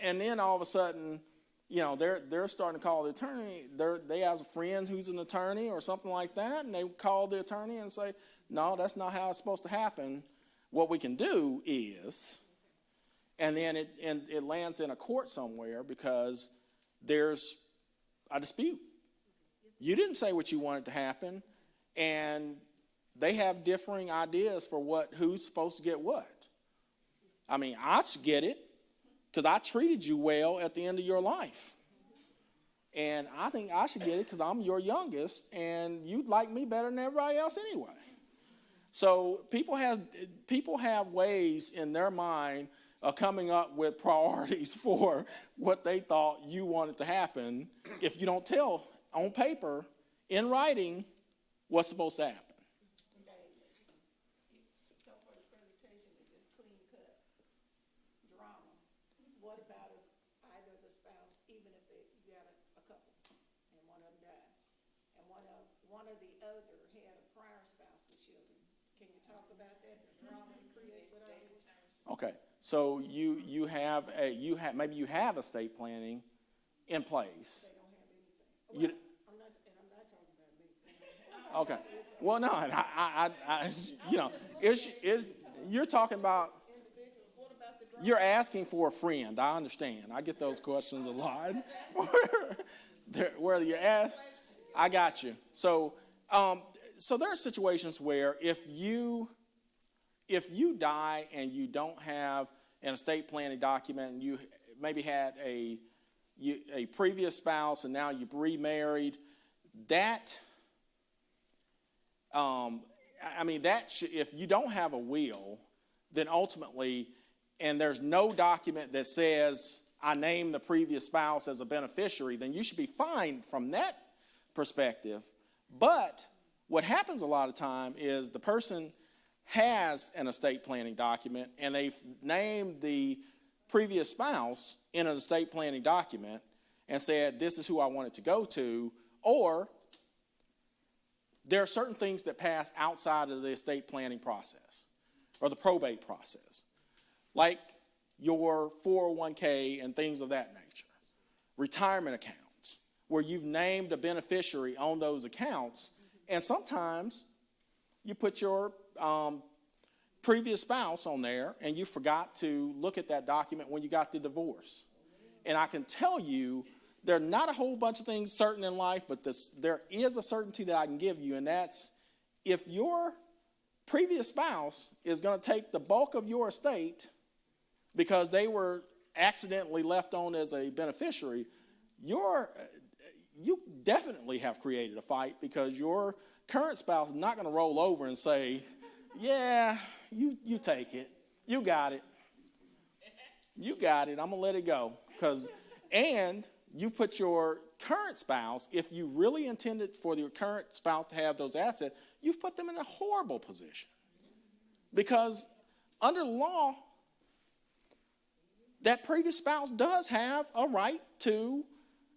and then all of a sudden, they're starting to call the attorney. They have a friend who's an attorney or something like that, and they call the attorney and say, no, that's not how it's supposed to happen. What we can do is, and then it lands in a court somewhere because there's a dispute. You didn't say what you wanted to happen, and they have differing ideas for who's supposed to get what. I mean, I should get it because I treated you well at the end of your life. And I think I should get it because I'm your youngest, and you like me better than everybody else anyway. So people have ways in their mind of coming up with priorities for what they thought you wanted to happen if you don't tell on paper, in writing, what's supposed to happen. So for the presentation, it's just clean cut drama. What about if either the spouse, even if you got a couple, and one of them died, and one or the other had a prior spouse with children? Can you talk about that? The drama it creates with others? Okay, so maybe you have estate planning in place. They don't have anything. I'm not talking about me. Okay. Well, no, you're talking about. You're asking for a friend. I understand. I get those questions a lot. Where you're asked, I got you. So there are situations where if you die and you don't have an estate planning document, and you maybe had a previous spouse and now you've remarried, that I mean, if you don't have a will, then ultimately, and there's no document that says I name the previous spouse as a beneficiary, then you should be fine from that perspective. But what happens a lot of time is the person has an estate planning document and they've named the previous spouse in an estate planning document and said, this is who I want it to go to, or there are certain things that pass outside of the estate planning process or the probate process, like your 401k and things of that nature, retirement accounts, where you've named a beneficiary on those accounts, and sometimes you put your previous spouse on there and you forgot to look at that document when you got the divorce. And I can tell you, there are not a whole bunch of things certain in life, but there is a certainty that I can give you, and that's if your previous spouse is going to take the bulk of your estate because they were accidentally left on as a beneficiary, you definitely have created a fight, because your current spouse is not going to roll over and say, yeah, you take it. You got it. You got it. I'm going to let it go. And you put your current spouse, if you really intended for your current spouse to have those assets, you've put them in a horrible position. Because under law, that previous spouse does have a right to,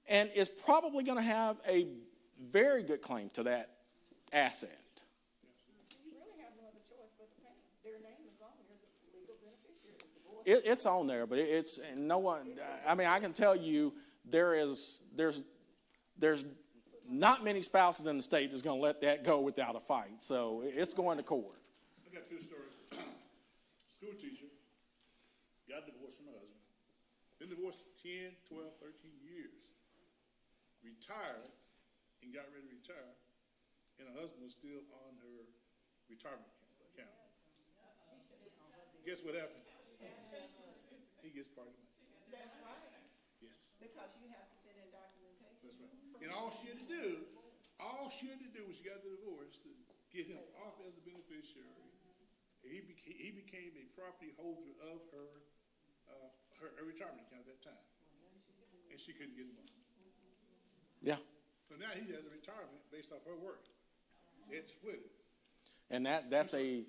and is probably going to have a very good claim to that asset. You really have no other choice but to pay them. Their name is on there as a legal beneficiary. It's on there, but it's no one. I mean, I can tell you there's not many spouses in the state that's going to let that go without a fight. So it's going to court. I got two stories. School teacher got divorced from her husband. Been divorced 10, 12, 13 years. Retired and got ready to retire, and her husband was still on her retirement account. Guess what happened? He gets part of it. That's right. Yes. Because you have to send in documentation. That's right. And all she had to do when she got the divorce to get him off as a beneficiary. He became a property holder of her retirement account at that time, and she couldn't get him on. Yeah. So now he has a retirement based off her work. It's split. And that's a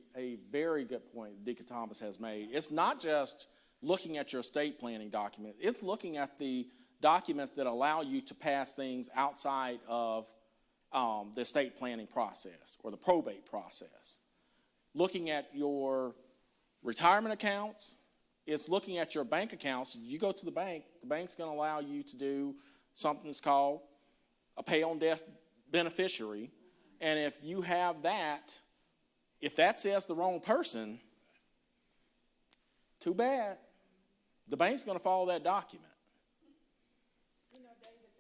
very good point Deacon Thomas has made. It's not just looking at your estate planning document. It's looking at the documents that allow you to pass things outside of the estate planning process or the probate process. Looking at your retirement accounts, it's looking at your bank accounts. You go to the bank's going to allow you to do something that's called a pay-on-death beneficiary. And if you have that, if that says the wrong person, too bad. The bank's going to follow that document. You know, David,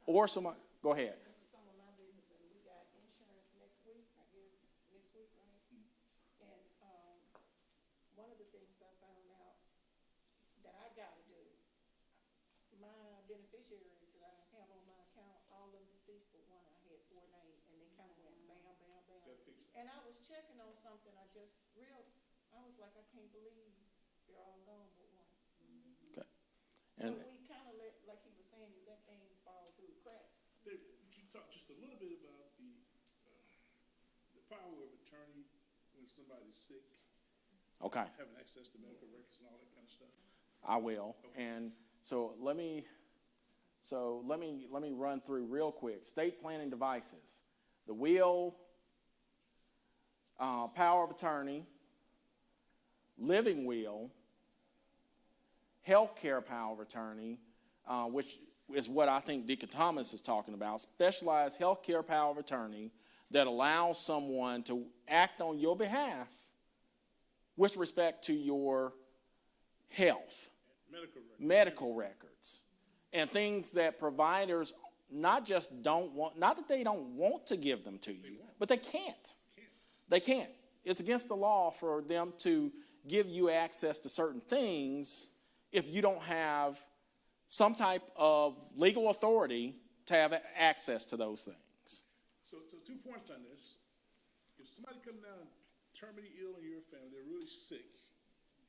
Or somebody, go ahead. this is some of my business, and we got insurance next week, I guess, next week, right? And, one of the things I found out that I gotta do, my beneficiaries that I have on my account, all of them deceased but one, I had 4 names, and they kinda went bam, bam, bam. And I was checking on something, I was like, I can't believe they're all gone but one. Okay. So And we kinda like he was saying, you let things fall through the cracks. Dave, would you talk just a little bit about the power of attorney when somebody's sick, okay. having access to medical records and all that kind of stuff? I will. And so let me run through real quick. State planning devices. The will, power of attorney, living will, health care power of attorney, which is what I think Deacon Thomas is talking about, specialized health care power of attorney that allows someone to act on your behalf with respect to your health, medical records, and things that providers not that they don't want to give them to you, but they can't. They can't. It's against the law for them to give you access to certain things if you don't have some type of legal authority to have access to those things. So 2 points on this. If somebody come down terminally ill in your family, they're really sick,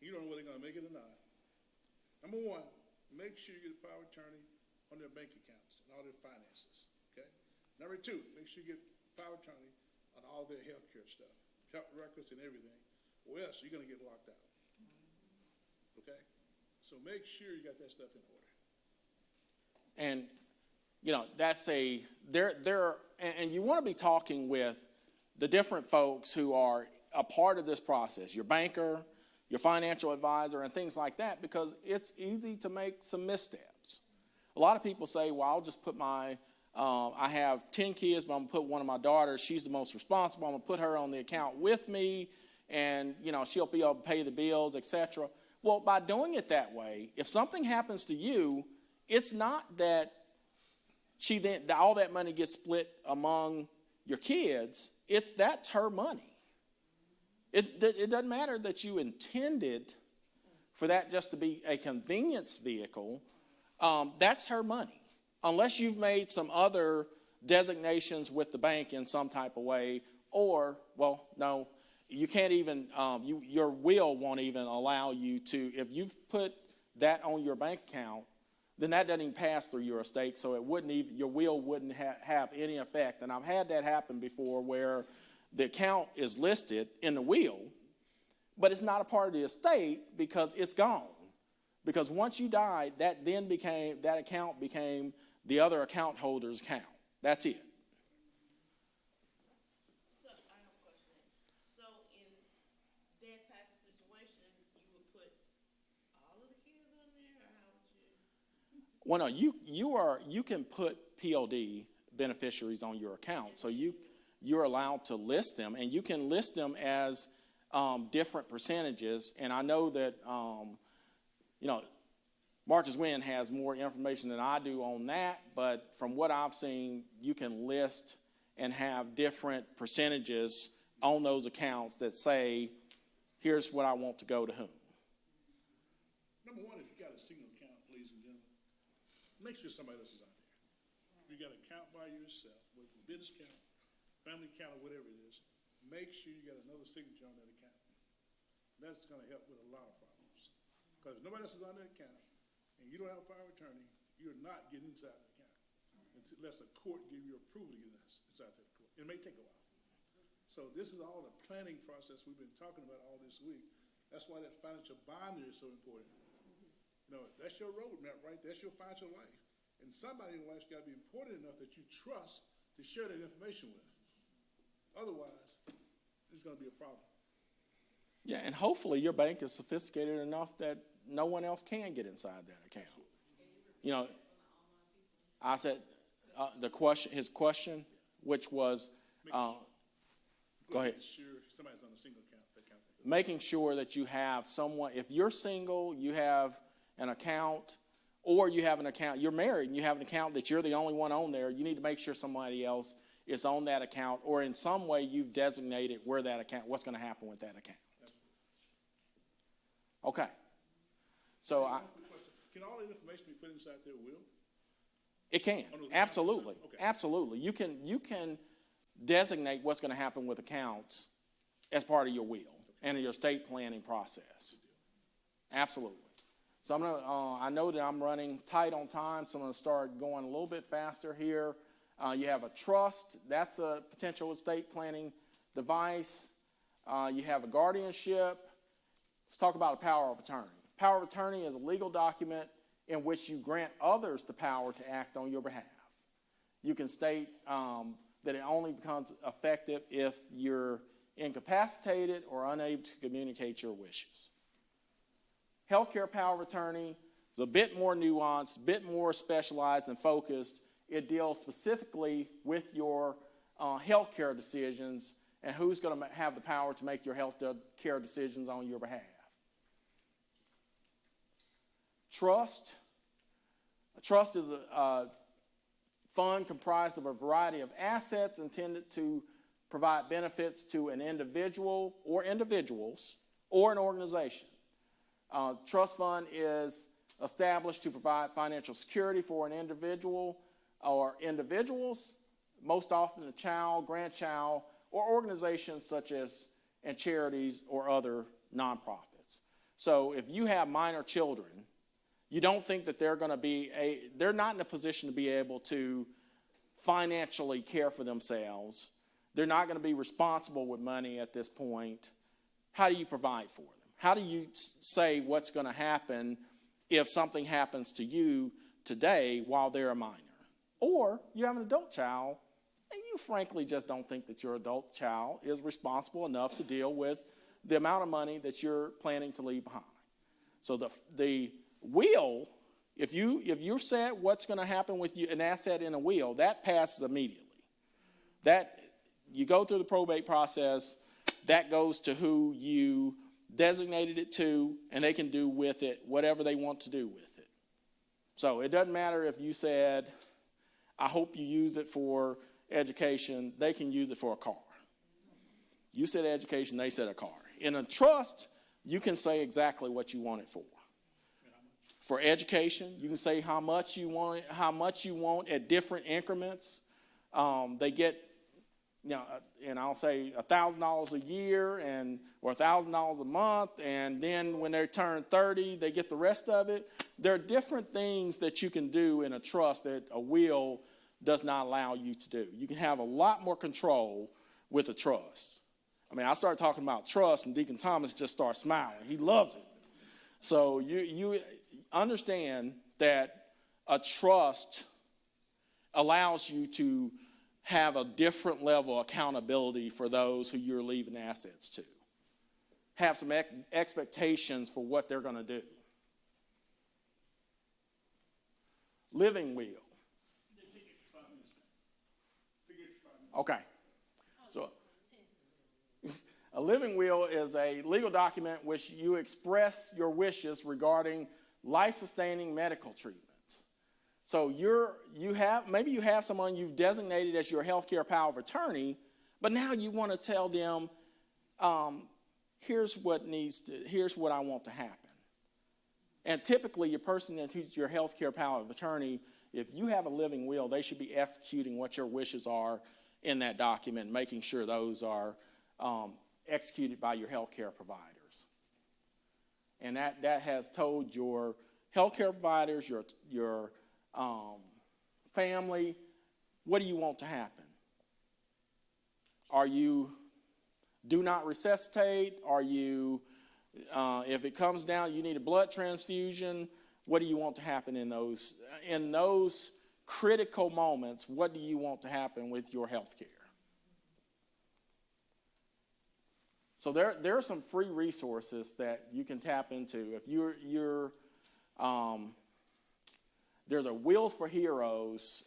you don't know whether they're gonna make it or not. Number one, make sure you get a power of attorney on their bank accounts and all their finances, okay? Number two, make sure you get power of attorney on all their health care stuff, health records and everything, or else you're gonna get locked out, okay? So make sure you got that stuff in order. And, you know, that's and you want to be talking with the different folks who are a part of this process, your banker, your financial advisor, and things like that, because it's easy to make some missteps. A lot of people say, well, I'll just put I have 10 kids, but I'm going to put one of my daughters, she's the most responsible, I'm going to put her on the account with me, and, you know, she'll be able to pay the bills, etc. Well, by doing it that way, if something happens to you, it's not that all that money gets split among your kids. That's her money. It doesn't matter that you intended for that just to be a convenience vehicle. That's her money. Unless you've made some other designations with the bank in some type of way, or, well, no, you can't even, your will won't even allow you to, if you've put that on your bank account, then that doesn't even pass through your estate, so it wouldn't even, your will wouldn't have any effect. And I've had that happen before where the account is listed in the will, but it's not a part of the estate because it's gone. Because once you died, that account became the other account holder's account. That's it. So I have a question. So in that type of situation, you would put all of the kids on there, or how would you? Well, no, you can put PLD beneficiaries on your account, so you're allowed to list them, and you can list them as different percentages. And I know that Marcus Wynn has more information than I do on that, but from what I've seen, you can list and have different percentages on those accounts that say, here's what I want to go to whom. Number one, if you got a single account, ladies and gentlemen, make sure somebody else is on there. If you got an account by yourself, whether it's a business account, family account, or whatever it is, make sure you got another signature on that account. That's going to help with a lot of problems. Because if nobody else is on that account, and you don't have a power of attorney, you're not getting inside the account unless the court give you approval to get inside that court. It may take a while. So this is all the planning process we've been talking about all this week. That's why that financial binder is so important. You know, that's your roadmap, right? That's your financial life. And somebody in your life's got to be important enough that you trust to share that information with. Otherwise, it's going to be a problem. Yeah, and hopefully your bank is sophisticated enough that no one else can get inside that account. You know, I said his question, which was, go ahead. Sure, somebody's on a single account. Making sure that you have someone, if you're single, you have an account, or you have an account, you're married and you have an account that you're the only one on there, you need to make sure somebody else is on that account, or in some way you've designated where that account, what's going to happen with that account. Okay. So can all the information be put inside their will? It can. Absolutely. Okay. Absolutely. You can designate what's going to happen with accounts as part of your will and your estate planning process. Absolutely. So I know that I'm running tight on time, so I'm going to start going a little bit faster here. You have a trust. That's a potential estate planning device. You have a guardianship. Let's talk about a power of attorney. Power of attorney is a legal document in which you grant others the power to act on your behalf. You can state that it only becomes effective if you're incapacitated or unable to communicate your wishes. Healthcare power of attorney is a bit more nuanced, a bit more specialized and focused. It deals specifically with your healthcare decisions and who's going to have the power to make your healthcare decisions on your behalf. Trust. A trust is a fund comprised of a variety of assets intended to provide benefits to an individual or individuals or an organization. Trust fund is established to provide financial security for an individual or individuals, most often a child, grandchild, or organizations such as and charities or other nonprofits. So if you have minor children, you don't think that they're not in a position to be able to financially care for themselves. They're not going to be responsible with money at this point. How do you provide for them? How do you say what's going to happen if something happens to you today while they're a minor? Or you have an adult child and you frankly just don't think that your adult child is responsible enough to deal with the amount of money that you're planning to leave behind. So the will, if you're set what's going to happen with you, an asset in a will, that passes immediately. That you go through the probate process, that goes to who you designated it to, and they can do with it whatever they want to do with it. So it doesn't matter if you said, I hope you use it for education, they can use it for a car. You said education, they said a car. In a trust, you can say exactly what you want it for. For education, you can say how much you want at different increments. They get, and I'll say $1,000 a year or $1,000 a month, and then when they turn 30, they get the rest of it. There are different things that you can do in a trust that a will does not allow you to do. You can have a lot more control with a trust. I mean, I started talking about trust, and Deacon Thomas just started smiling. He loves it. So you understand that a trust allows you to have a different level of accountability for those who you're leaving assets to. Have some expectations for what they're going to do. Living will. Okay. So a living will is a legal document which you express your wishes regarding life-sustaining medical treatments. So maybe you have someone you've designated as your healthcare power of attorney, but now you want to tell them, here's what I want to happen. And typically, your person who's your healthcare power of attorney, if you have a living will, they should be executing what your wishes are in that document, making sure those are executed by your healthcare providers. And that has told your healthcare providers, your family, what do you want to happen? Are you do not resuscitate? Are you, if it comes down, you need a blood transfusion? What do you want to happen in those critical moments? What do you want to happen with your health care? So there are some free resources that you can tap into. If there's a Wills for Heroes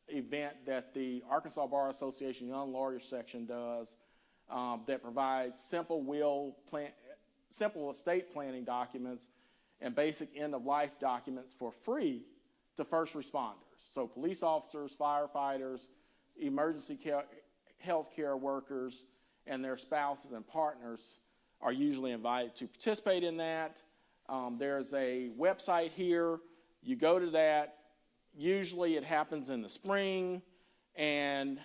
event that the Arkansas Bar Association Young Lawyers section does that provides simple estate planning documents and basic end-of-life documents for free to first responders. So police officers, firefighters, emergency health care workers, and their spouses and partners are usually invited to participate in that. There's a website here. You go to that. Usually it happens in the spring, and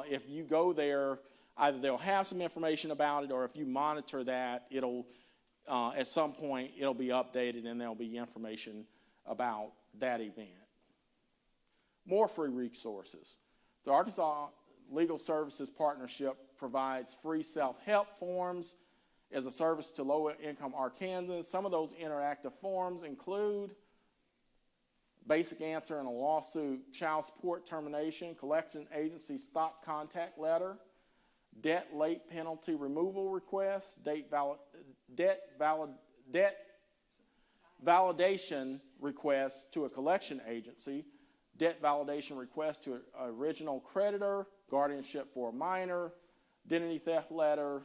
if you go there, either they'll have some information about it, or if you monitor that, it'll at some point it'll be updated and there'll be information about that event. More free resources. The Arkansas Legal Services Partnership provides free self-help forms as a service to low-income Arkansans. Some of those interactive forms include basic answer in a lawsuit, child support termination, collection agency stop contact letter, debt late penalty removal request, debt validation request to a collection agency, debt validation request to an original creditor, guardianship for a minor, identity theft letter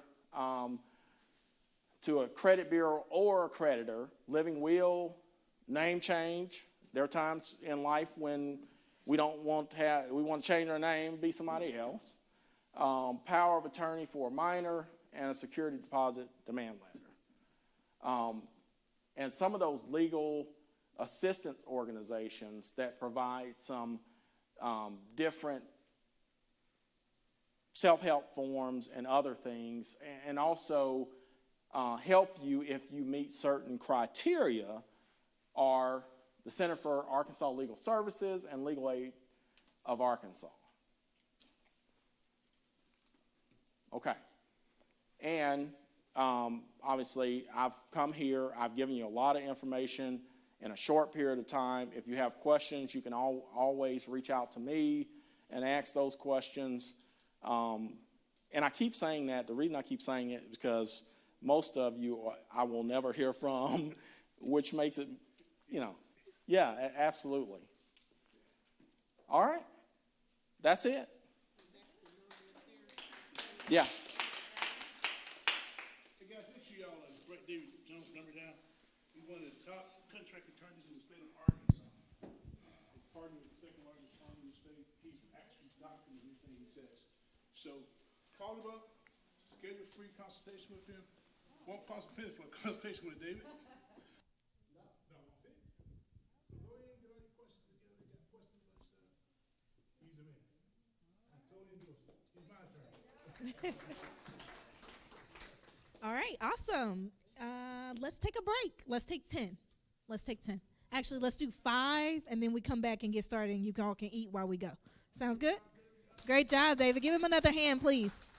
to a credit bureau or a creditor, living will, name change. There are times in life when we want to change our name, be somebody else. Power of attorney for a minor, and a security deposit demand letter. And some of those legal assistance organizations that provide some different self-help forms and other things, and also help you if you meet certain criteria, are the Center for Arkansas Legal Services and Legal Aid of Arkansas. Okay. And obviously, I've come here, I've given you a lot of information in a short period of time. If you have questions, you can always reach out to me and ask those questions. And I keep saying that. The reason I keep saying it is because most of you I will never hear from, which makes it, yeah, absolutely. All right. That's it. Yeah. Hey guys, make sure y'all write David Jones' number down. He's one of the top contract attorneys in the state of Arkansas. His partner is the second largest firm in the state. He's actually documenting everything he says. So call him up, schedule a free consultation with him. Won't cost a penny for a consultation with David. No, see? So go ahead and get all your questions together. You got questions and stuff. He's a man. I totally endorse it. It's my turn. All right, awesome. Let's take a break. Let's take 10. Actually, let's do 5, and then we come back and get started, and you all can eat while we go. Sounds good? Great job, David. Give him another hand, please.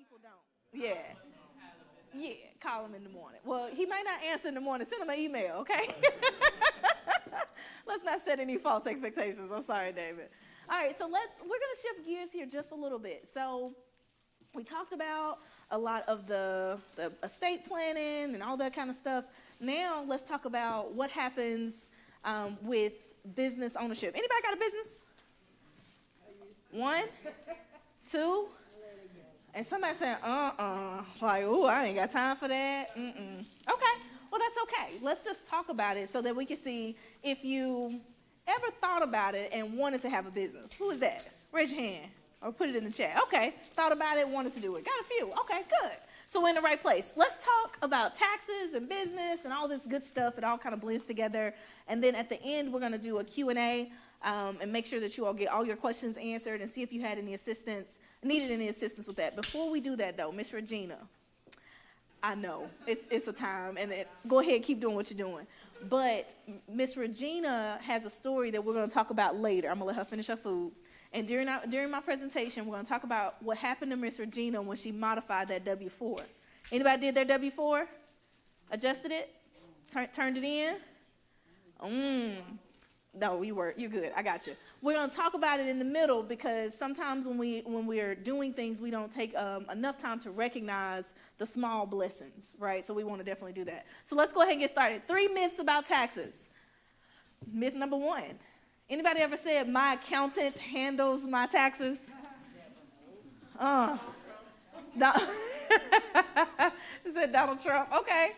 people don't. Yeah. Yeah, call him in the morning. Well, he might not answer in the morning. Send him an email, okay? Let's not set any false expectations. I'm sorry, David. All right, so we're going to shift gears here just a little bit. So we talked about a lot of the estate planning and all that kind of stuff. Now let's talk about what happens with business ownership. Anybody got a business? 1, 2, and somebody saying, like, ooh, I ain't got time for that. Okay, well, that's okay. Let's just talk about it so that we can see if you ever thought about it and wanted to have a business. Who is that? Raise your hand or put it in the chat. Okay, thought about it, wanted to do it. Got a few. Okay, good. So we're in the right place. Let's talk about taxes and business and all this good stuff. It all kind of blends together. And then at the end, we're going to do a Q&A and make sure that you all get all your questions answered and see if you had any needed any assistance with that. Before we do that, though, Miss Regina, I know it's a time, and go ahead, keep doing what you're doing. But Miss Regina has a story that we're going to talk about later. I'm going to let her finish her food. And during my presentation, we're going to talk about what happened to Miss Regina when she modified that W-4. Anybody did their W-4? Adjusted it? Turned it in? No, you're good. I got you. We're going to talk about it in the middle because sometimes when we're doing things, we don't take enough time to recognize the small blessings, right? So we want to definitely do that. So let's go ahead and get started. 3 myths about taxes. Myth number 1. Anybody ever said, my accountant handles my taxes? She said Donald Trump. Okay.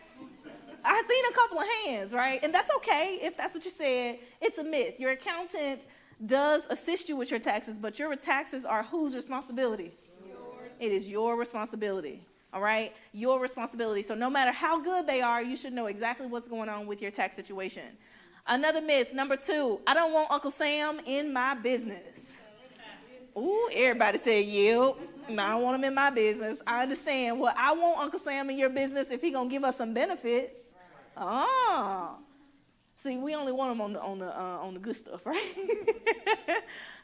I've seen a couple of hands, right? And that's okay if that's what you said. It's a myth. Your accountant does assist you with your taxes, but your taxes are whose responsibility? Yours. It is your responsibility, all right? Your responsibility. So no matter how good they are, you should know exactly what's going on with your tax situation. Another myth, number 2, I don't want Uncle Sam in my business. Ooh, everybody said, yep. No, I don't want him in my business. I understand. Well, I want Uncle Sam in your business if he gonna give us some benefits. See, we only want him on the good stuff, right?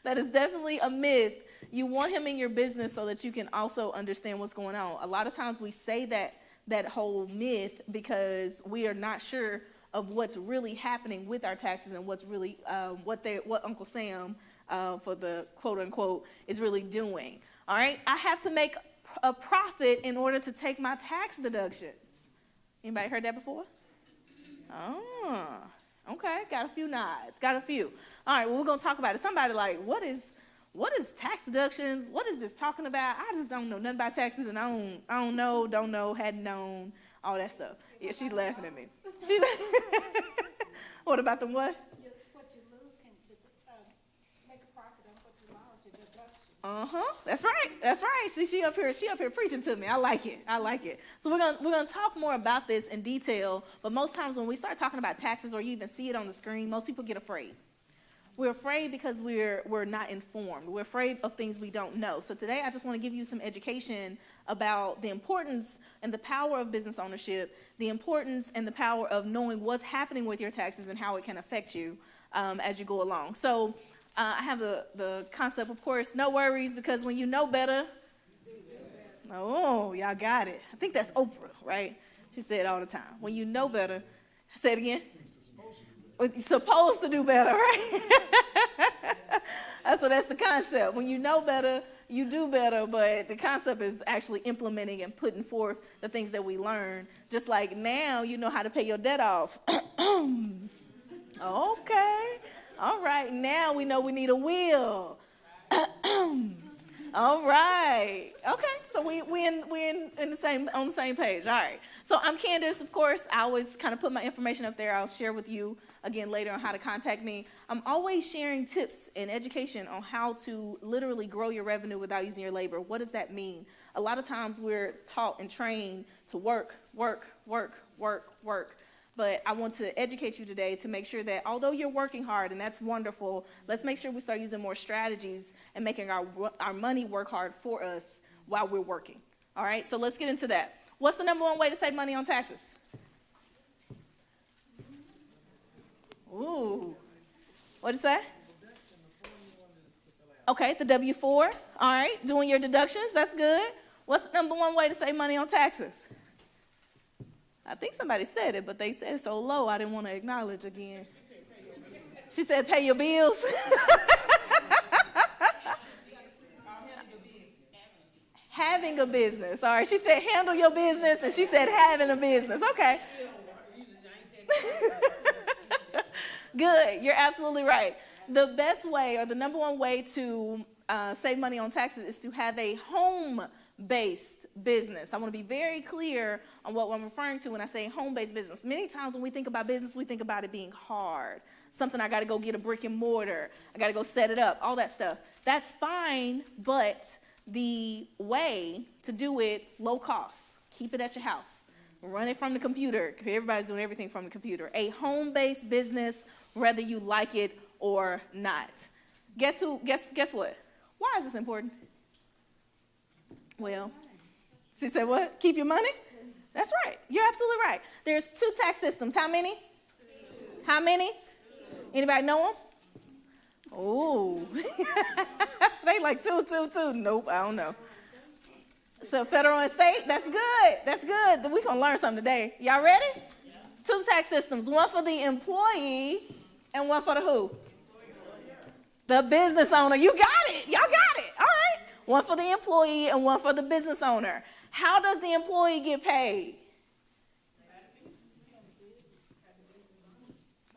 That is definitely a myth. You want him in your business so that you can also understand what's going on. A lot of times we say that whole myth because we are not sure of what's really happening with our taxes and what's really what Uncle Sam for the quote unquote is really doing. All right, I have to make a profit in order to take my tax deductions. Anybody heard that before? Okay, got a few nods, got a few. All right, well, we're gonna talk about it. Somebody like, what is tax deductions? What is this talking about? I just don't know nothing about taxes, and I don't know, hadn't known, all that stuff. Yeah, she's laughing at me. What about the what? What you lose can make a profit on what you lost, your deduction. That's right. See, she up here preaching to me. I like it. So we're gonna talk more about this in detail, but most times when we start talking about taxes or you even see it on the screen, most people get afraid. We're afraid because we're not informed. We're afraid of things we don't know. So today I just want to give you some education about the importance and the power of business ownership, the importance and the power of knowing what's happening with your taxes and how it can affect you as you go along. So I have the concept, of course, no worries, because when you know better, oh, y'all got it. I think that's Oprah, right? She said it all the time. When you know better, say it again. You're supposed to do better, right? So that's the concept. When you know better, you do better, but the concept is actually implementing and putting forth the things that we learn. Just like now you know how to pay your debt off. Okay. All right. Now we know we need a will. All right. Okay. So we're on the same page. All right. So I'm Candace, of course. I always kind of put my information up there. I'll share with you again later on how to contact me. I'm always sharing tips and education on how to literally grow your revenue without using your labor. What does that mean? A lot of times we're taught and trained to work. But I want to educate you today to make sure that although you're working hard, and that's wonderful, let's make sure we start using more strategies and making our money work hard for us while we're working. All right, so let's get into that. What's the number one way to save money on taxes? Ooh. What'd you say? Okay, the W-4. All right, doing your deductions, that's good. What's the number one way to save money on taxes? I think somebody said it, but they said it so low I didn't want to acknowledge again. She said pay your bills. Having a business. All right, she said handle your business, and she said having a business. Okay. Good, you're absolutely right. The best way, or the number one way to save money on taxes is to have a home-based business. I want to be very clear on what I'm referring to when I say home-based business. Many times when we think about business, we think about it being hard. Something I got to go get a brick and mortar. I got to go set it up, all that stuff. That's fine, but the way to do it low cost. Keep it at your house. Run it from the computer. Everybody's doing everything from the computer. A home-based business, whether you like it or not. Guess what? Why is this important? Well, she said what? Keep your money? That's right. You're absolutely right. There's 2 tax systems. How many? 2. How many? 2. Anybody know them? Oh. They like 2. Nope, I don't know. So federal and state, that's good. That's good. We're going to learn something today. Y'all ready? Yeah. 2 tax systems. One for the employee and one for the who? The business owner. You got it. Y'all got it. All right. One for the employee and one for the business owner. How does the employee get paid?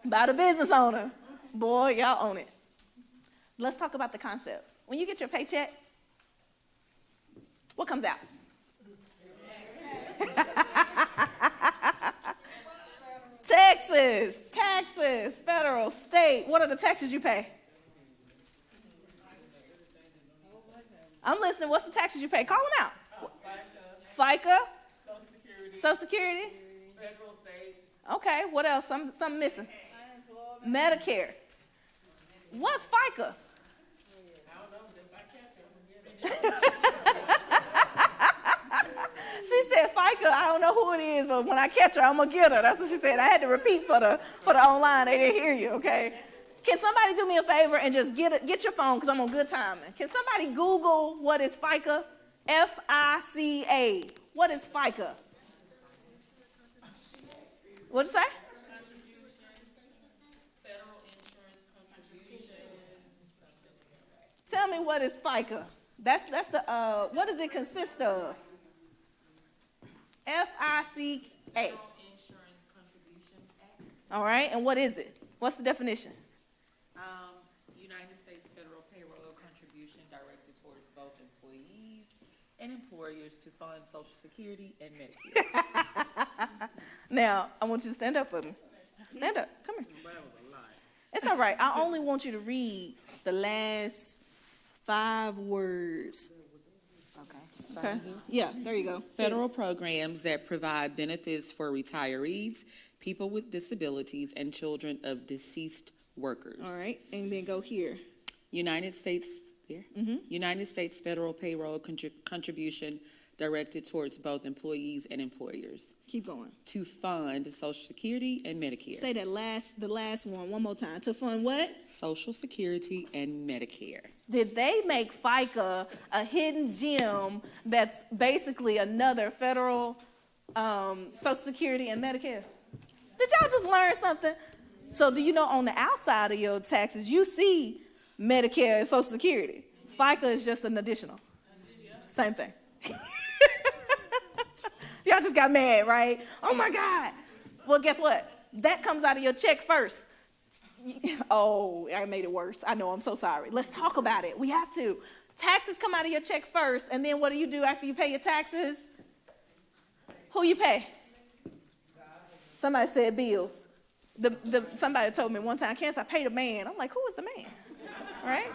By the business owner. Boy, y'all own it. Let's talk about the concept. When you get your paycheck, what comes out? Taxes, federal, state. What are the taxes you pay? I'm listening. What's the taxes you pay? Call them out. FICA. Social Security. Federal, state. Okay, what else? Something missing. Medicare. What's FICA? She said FICA, I don't know who it is, but when I catch her, I'm going to get her. That's what she said. I had to repeat for the online. They didn't hear you, okay? Can somebody do me a favor and just get your phone, because I'm on good timing. Can somebody Google what is FICA? F-I-C-A. What is FICA? What'd you say? Federal insurance contributions. Tell me what is FICA. That's the, what does it consist of? F-I-C-A. Federal Insurance Contributions Act. All right, and what is it? What's the definition? United States federal payroll contribution directed towards both employees and employers to fund Social Security and Medicare. Now, I want you to stand up for me. Stand up. Come here. It's all right. I only want you to read the last 5 words. Okay. Yeah, there you go. Federal programs that provide benefits for retirees, people with disabilities, and children of deceased workers. All right, and then go here. United States federal payroll contribution directed towards both employees and employers. Keep going. To fund Social Security and Medicare. Say that the last one more time. To fund what? Social Security and Medicare. Did they make FICA a hidden gem that's basically another federal Social Security and Medicare? Did y'all just learn something? So do you know on the outside of your taxes, you see Medicare and Social Security. FICA is just an additional. Same thing. Y'all just got mad, right? Oh, my God. Well, guess what? That comes out of your check first. Oh, I made it worse. I know, I'm so sorry. Let's talk about it. We have to. Taxes come out of your check first, and then what do you do after you pay your taxes? Who you pay? Somebody said bills. Somebody told me one time, Candace, I paid a man. I'm like, who is the man? Right?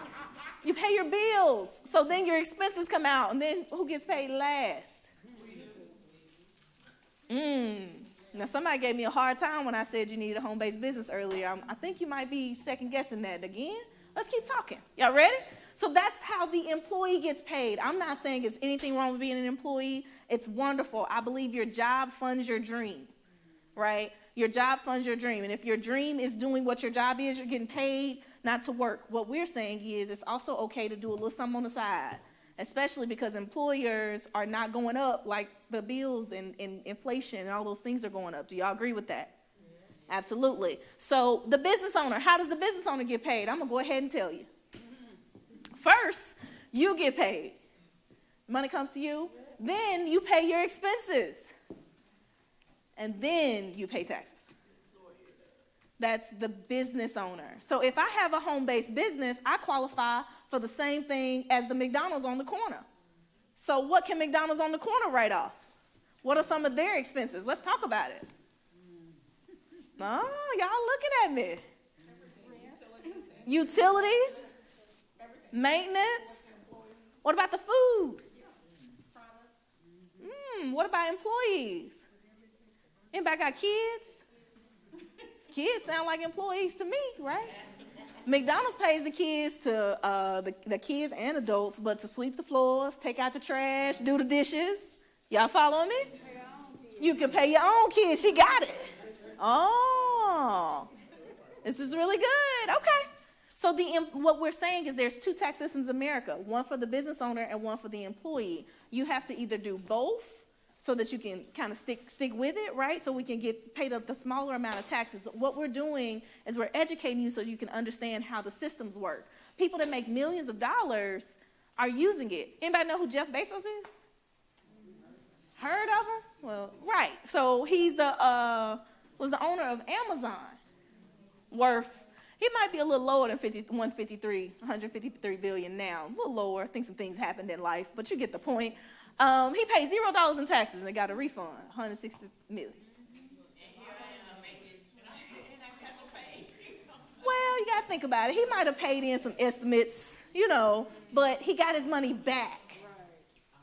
You pay your bills. So then your expenses come out, and then who gets paid last? Now, somebody gave me a hard time when I said you needed a home-based business earlier. I think you might be second-guessing that again. Let's keep talking. Y'all ready? So that's how the employee gets paid. I'm not saying it's anything wrong with being an employee. It's wonderful. I believe your job funds your dream, right? Your job funds your dream. And if your dream is doing what your job is, you're getting paid not to work. What we're saying is it's also okay to do a little something on the side especially because employers are not going up like the bills and inflation and all those things are going up. Do y'all agree with that? Absolutely. So the business owner, how does the business owner get paid? I'm going to go ahead and tell you. First, you get paid. Money comes to you. Then you pay your expenses. And then you pay taxes. That's the business owner. So if I have a home-based business, I qualify for the same thing as the McDonald's on the corner. So what can McDonald's on the corner write off? What are some of their expenses? Let's talk about it. Oh, y'all looking at me. Utilities, maintenance. What about the food? What about employees? Anybody got kids? Kids sound like employees to me, right? McDonald's pays the kids to the kids and adults, but to sweep the floors, take out the trash, do the dishes. Y'all following me? You can pay your own kids. She got it. Oh, this is really good. Okay. So what we're saying is there's two tax systems in America, one for the business owner and one for the employee. You have to either do both so that you can kind of stick with it, right? So we can get paid the smaller amount of taxes. What we're doing is we're educating you so you can understand how the systems work. People that make millions of dollars are using it. Anybody know who Jeff Bezos is? Heard of him? Well, right. So he's was the owner of Amazon. Worth, he might be a little lower than 153 billion now. A little lower. I think some things happened in life, but you get the point. He paid $0 in taxes and got a refund, $160 million. Well, you got to think about it. He might have paid in some estimates, but he got his money back.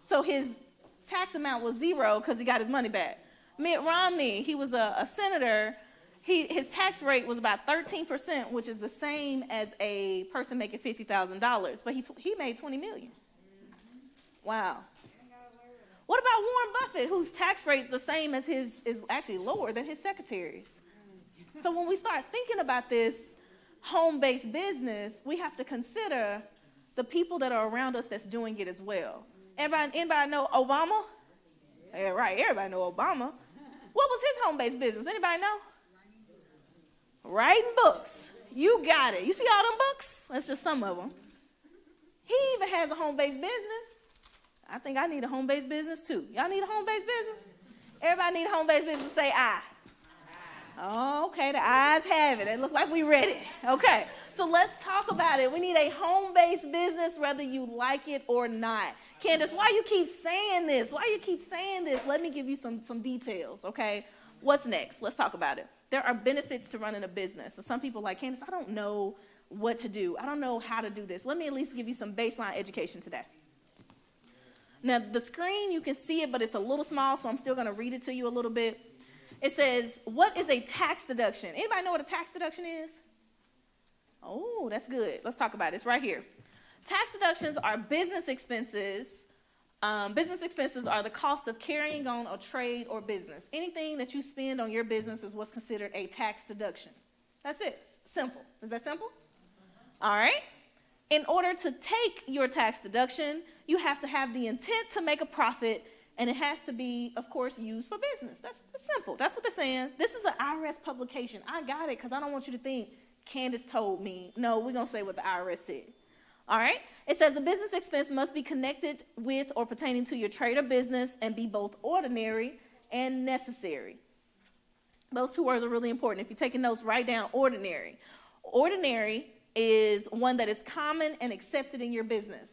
So his tax amount was $0 because he got his money back. Mitt Romney, he was a senator. His tax rate was about 13%, which is the same as a person making $50,000, but he made $20 million. Wow. What about Warren Buffett, whose tax rate is the same as is actually lower than his secretary's? So when we start thinking about this home-based business, we have to consider the people that are around us that's doing it as well. Anybody know Obama? Yeah, right, everybody know Obama. What was his home-based business? Anybody know? Writing books. You got it. You see all them books? That's just some of them. He even has a home-based business. I think I need a home-based business too. Y'all need a home-based business? Everybody need a home-based business? Say I. Oh, okay, the ayes have it. It look like we ready. Okay, so let's talk about it. We need a home-based business whether you like it or not. Candace, why you keep saying this? Why you keep saying this? Let me give you some details, okay? What's next? Let's talk about it. There are benefits to running a business. And some people like, Candace, I don't know what to do. I don't know how to do this. Let me at least give you some baseline education today. Now, the screen, you can see it, but it's a little small, so I'm still going to read it to you a little bit. It says, what is a tax deduction? Anybody know what a tax deduction is? Oh, that's good. Let's talk about it. It's right here. Tax deductions are business expenses. Business expenses are the cost of carrying on a trade or business. Anything that you spend on your business is what's considered a tax deduction. That's it. Simple. Is that simple? All right. In order to take your tax deduction, you have to have the intent to make a profit, and it has to be, of course, used for business. That's simple. That's what they're saying. This is an IRS publication. I got it because I don't want you to think Candace told me. No, we're going to say what the IRS said. All right? It says a business expense must be connected with or pertaining to your trade or business and be both ordinary and necessary. Those two words are really important. If you're taking notes, write down ordinary. Ordinary is one that is common and accepted in your business.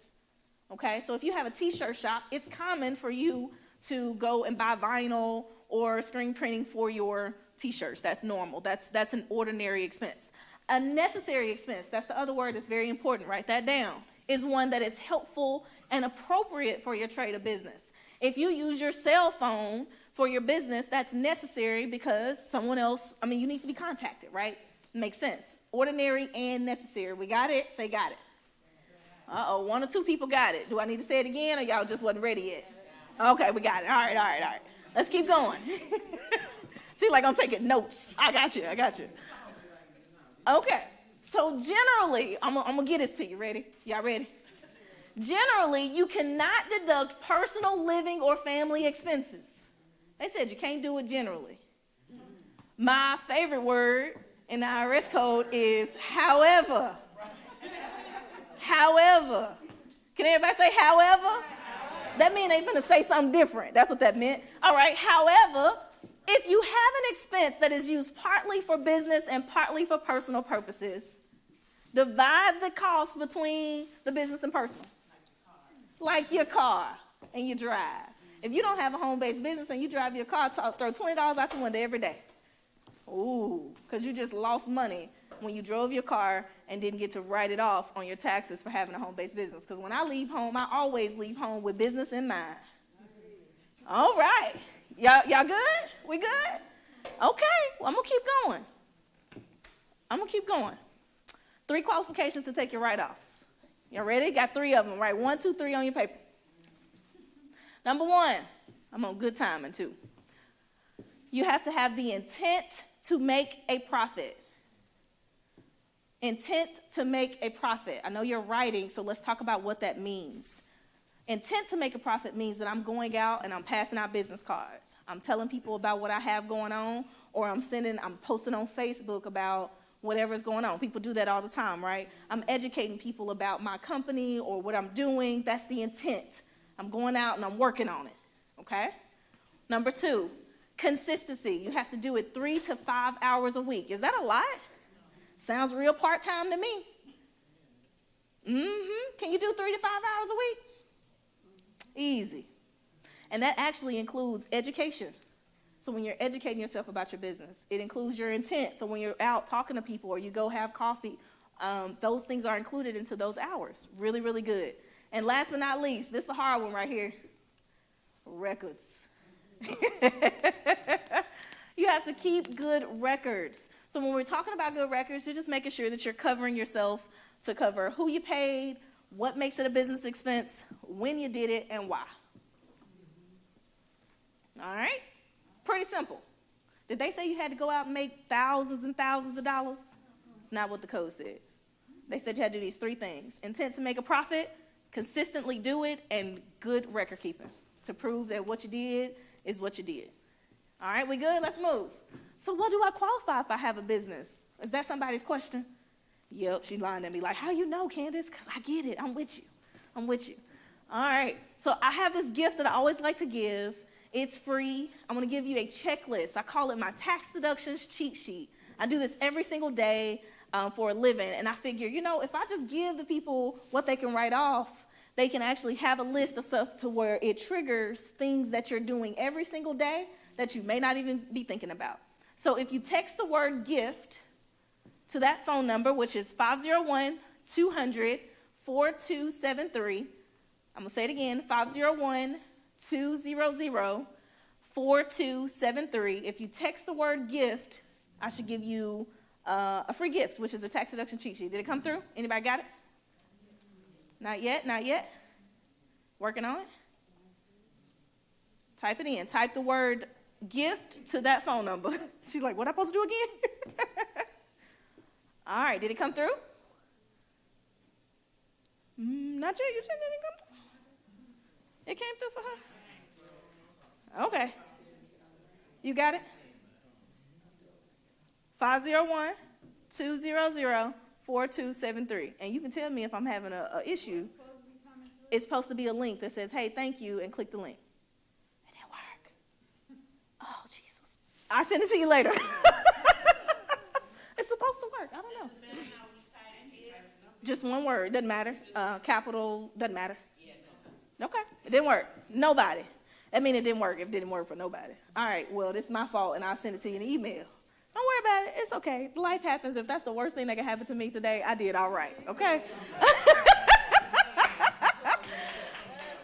Okay? So if you have a t-shirt shop, it's common for you to go and buy vinyl or screen printing for your t-shirts. That's normal. That's an ordinary expense. A necessary expense, that's the other word that's very important, write that down, is one that is helpful and appropriate for your trade or business. If you use your cell phone for your business, that's necessary because someone else, you need to be contacted, right? Makes sense. Ordinary and necessary. We got it? Say got it. Uh-oh, one or two people got it. Do I need to say it again or y'all just wasn't ready yet? Okay, we got it. All right. Let's keep going. She's like, I'm taking notes. I got you. Okay, so generally, I'm going to get this to you. Ready? Y'all ready? Generally, you cannot deduct personal living or family expenses. They said you can't do it generally. My favorite word in the IRS code is however. However. Can everybody say however? That means they're going to say something different. That's what that meant. All right. However, if you have an expense that is used partly for business and partly for personal purposes, divide the cost between the business and personal. Like your car and you drive. If you don't have a home-based business and you drive your car, throw $20 out the window every day. Ooh, because you just lost money when you drove your car and didn't get to write it off on your taxes for having a home-based business. Because when I leave home, I always leave home with business in mind. All right. Y'all good? We good? Okay. Well, I'm going to keep going. 3 qualifications to take your write-offs. Y'all ready? Got 3 of them. Write 1, 2, 3 on your paper. Number 1, I'm on good timing too. You have to have the intent to make a profit. Intent to make a profit. I know you're writing, so let's talk about what that means. Intent to make a profit means that I'm going out and I'm passing out business cards. I'm telling people about what I have going on, or I'm posting on Facebook about whatever's going on. People do that all the time, right? I'm educating people about my company or what I'm doing. That's the intent. I'm going out and I'm working on it, okay? Number 2, consistency. You have to do it 3 to 5 hours a week. Is that a lot? Sounds real part-time to me. Can you do 3 to 5 hours a week? Easy. And that actually includes education. So when you're educating yourself about your business, it includes your intent. So when you're out talking to people or you go have coffee, those things are included into those hours. Really, really good. And last but not least, this is a hard one right here. Records. You have to keep good records. So when we're talking about good records, you're just making sure that you're covering yourself to cover who you paid, what makes it a business expense, when you did it, and why. All right? Pretty simple. Did they say you had to go out and make thousands and thousands of dollars? It's not what the code said. They said you had to do these 3 things. Intent to make a profit, consistently do it, and good record keeping to prove that what you did is what you did. All right, we good? Let's move. So what do I qualify if I have a business? Is that somebody's question? Yep, she's lying at me like, how you know, Candace? Because I get it. I'm with you. All right, so I have this gift that I always like to give. It's free. I'm going to give you a checklist. I call it my tax deductions cheat sheet. I do this every single day for a living, and I figure, if I just give the people what they can write off, they can actually have a list of stuff to where it triggers things that you're doing every single day that you may not even be thinking about. So if you text the word gift to that phone number, which is 501-200-4273, I'm going to say it again, 501-200-4273. If you text the word gift, I should give you a free gift, which is a tax deduction cheat sheet. Did it come through? Anybody got it? Not yet. Working on it. Type it in. Type the word gift to that phone number. She's like, what am I supposed to do again? All right, did it come through? Not yet. You said it didn't come through? It came through for her? Okay. You got it? 501-200-4273. And you can tell me if I'm having an issue. It's supposed to be a link that says, hey, thank you, and click the link. It didn't work. Oh, Jesus. I'll send it to you later. It's supposed to work. I don't know. Just one word. Doesn't matter. Capital. Doesn't matter. Okay. It didn't work. Nobody. I mean, it didn't work if it didn't work for nobody. All right. Well, this is my fault, and I'll send it to you in an email. Don't worry about it. It's okay. Life happens. If that's the worst thing that can happen to me today, I did all right. Okay?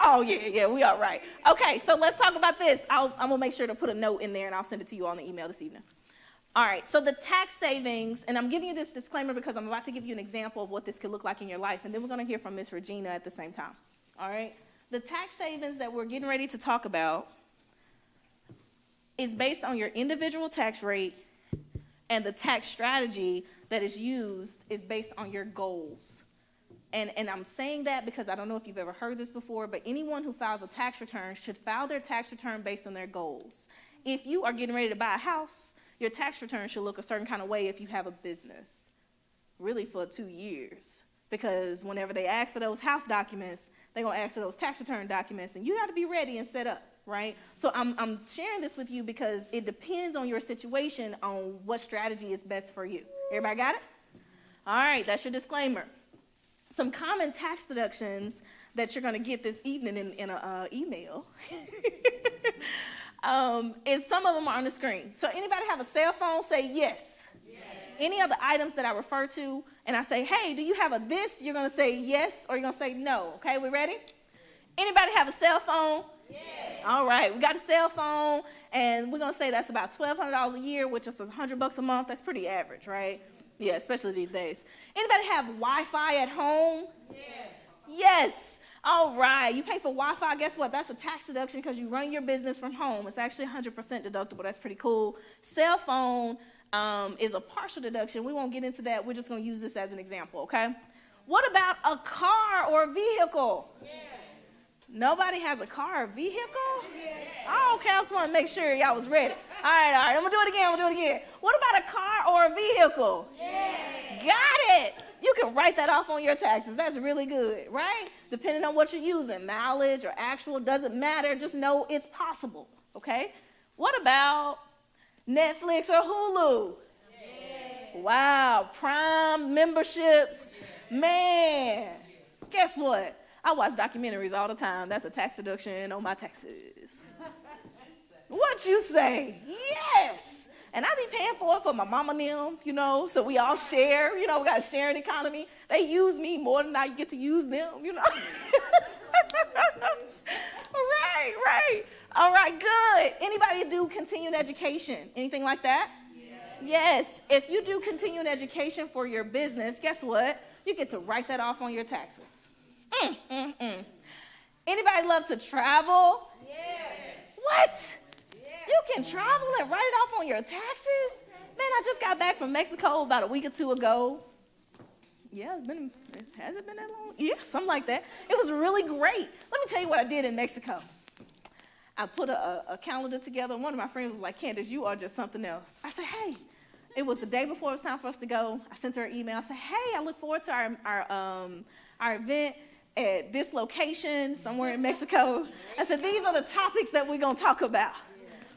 Oh, yeah, we all right. Okay, so let's talk about this. I'm going to make sure to put a note in there, and I'll send it to you on the email this evening. All right, so the tax savings, and I'm giving you this disclaimer because I'm about to give you an example of what this could look like in your life, and then we're going to hear from Ms. Regina at the same time. All right? The tax savings that we're getting ready to talk about is based on your individual tax rate, and the tax strategy that is used is based on your goals. And I'm saying that because I don't know if you've ever heard this before, but anyone who files a tax return should file their tax return based on their goals. If you are getting ready to buy a house, your tax return should look a certain kind of way if you have a business, really for 2 years. Because whenever they ask for those house documents, they're going to ask for those tax return documents, and you got to be ready and set up, right? So I'm sharing this with you because it depends on your situation on what strategy is best for you. Everybody got it? All right, that's your disclaimer. Some common tax deductions that you're going to get this evening in an email is some of them are on the screen. So anybody have a cell phone? Say yes. Yes. Any of the items that I refer to, and I say, hey, do you have a this? You're going to say yes, or you're going to say no. Okay, we ready? Anybody have a cell phone? Yes. All right, we got a cell phone, and we're going to say that's about $1,200 a year, which is $100 a month. That's pretty average, right? Yeah, especially these days. Anybody have Wi-Fi at home? Yes. Yes. All right. You pay for Wi-Fi. Guess what? That's a tax deduction because you run your business from home. It's actually 100% deductible. That's pretty cool. Cell phone is a partial deduction. We won't get into that. We're just going to use this as an example, okay? What about a car or a vehicle? Yes. Nobody has a car or vehicle? Yes. Oh, okay. I just want to make sure y'all was ready. All right. I'm going to do it again. What about a car or a vehicle? Yes. Got it. You can write that off on your taxes. That's really good, right? Depending on what you're using, mileage or actual, doesn't matter. Just know it's possible, okay? What about Netflix or Hulu? Yes. Wow, Prime memberships. Man, guess what? I watch documentaries all the time. That's a tax deduction on my taxes. What you say? Yes. And I be paying for it for my mama and them, you know, so we all share. You know, we got a sharing economy. They use me more than I get to use them, you know. Right. All right, good. Anybody do continuing education? Anything like that? Yes. If you do continuing education for your business, guess what? You get to write that off on your taxes. Anybody love to travel? Yes. What? You can travel and write it off on your taxes? Man, I just got back from Mexico about a week or two ago. Yeah, has it been that long? Yeah, something like that. It was really great. Let me tell you what I did in Mexico. I put a calendar together. One of my friends was like, Candace, you are just something else. I said, hey. It was the day before it was time for us to go. I sent her an email. I said, hey, I look forward to our event at this location somewhere in Mexico. I said, these are the topics that we're going to talk about.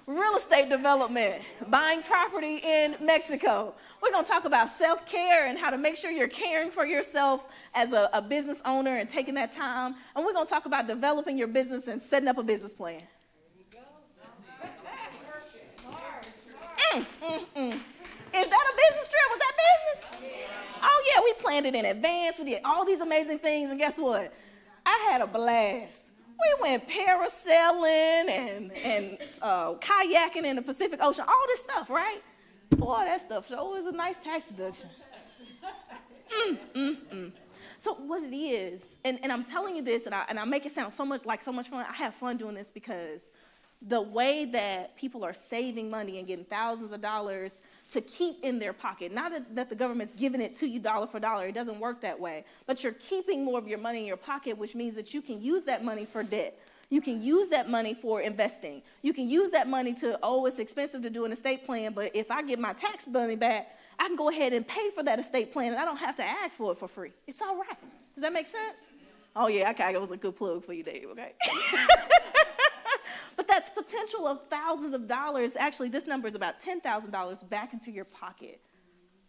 Real estate development, buying property in Mexico. We're going to talk about self-care and how to make sure you're caring for yourself as a business owner and taking that time. And we're going to talk about developing your business and setting up a business plan. Is that a business trip? Was that business? Oh, yeah, we planned it in advance. We did all these amazing things. And guess what? I had a blast. We went parasailing and kayaking in the Pacific Ocean, all this stuff, right? Boy, that stuff sure is a nice tax deduction. So what it is, and I'm telling you this, and I make it sound so much fun. I have fun doing this because the way that people are saving money and getting thousands of dollars to keep in their pocket, not that the government's giving it to you dollar for dollar. It doesn't work that way. But you're keeping more of your money in your pocket, which means that you can use that money for debt. You can use that money for investing. You can use that money to, it's expensive to do an estate plan, but if I get my tax money back, I can go ahead and pay for that estate plan, and I don't have to ask for it for free. It's all right. Does that make sense? Oh, yeah, okay, that was a good plug for you, Dave, okay? But that's potential of thousands of dollars. Actually, this number is about $10,000 back into your pocket.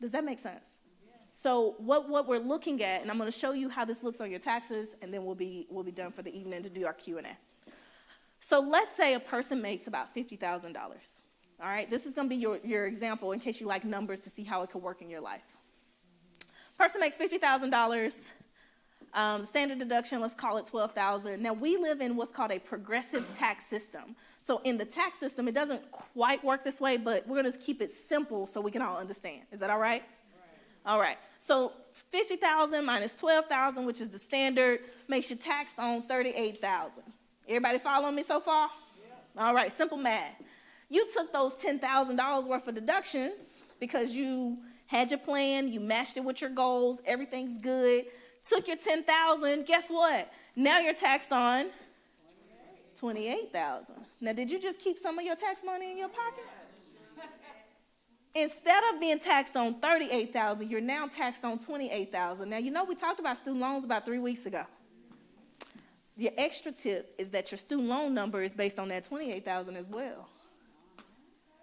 Does that make sense? Yeah. So what we're looking at, and I'm going to show you how this looks on your taxes, and then we'll be done for the evening to do our Q&A. So let's say a person makes about $50,000. All right, this is going to be your example in case you like numbers to see how it could work in your life. Person makes $50,000. The standard deduction, let's call it $12,000. Now, we live in what's called a progressive tax system. So in the tax system, it doesn't quite work this way, but we're going to keep it simple so we can all understand. Is that all right? All right. So $50,000 minus $12,000, which is the standard, makes you taxed on $38,000. Everybody following me so far? Yeah. All right, simple math. You took those $10,000 worth of deductions because you had your plan, you matched it with your goals, everything's good. took your $10,000, guess what? Now you're taxed on $28,000. Now, did you just keep some of your tax money in your pocket? Instead of being taxed on $38,000, you're now taxed on $28,000. Now, you know we talked about student loans about 3 weeks ago. Your extra tip is that your student loan number is based on that $28,000 as well.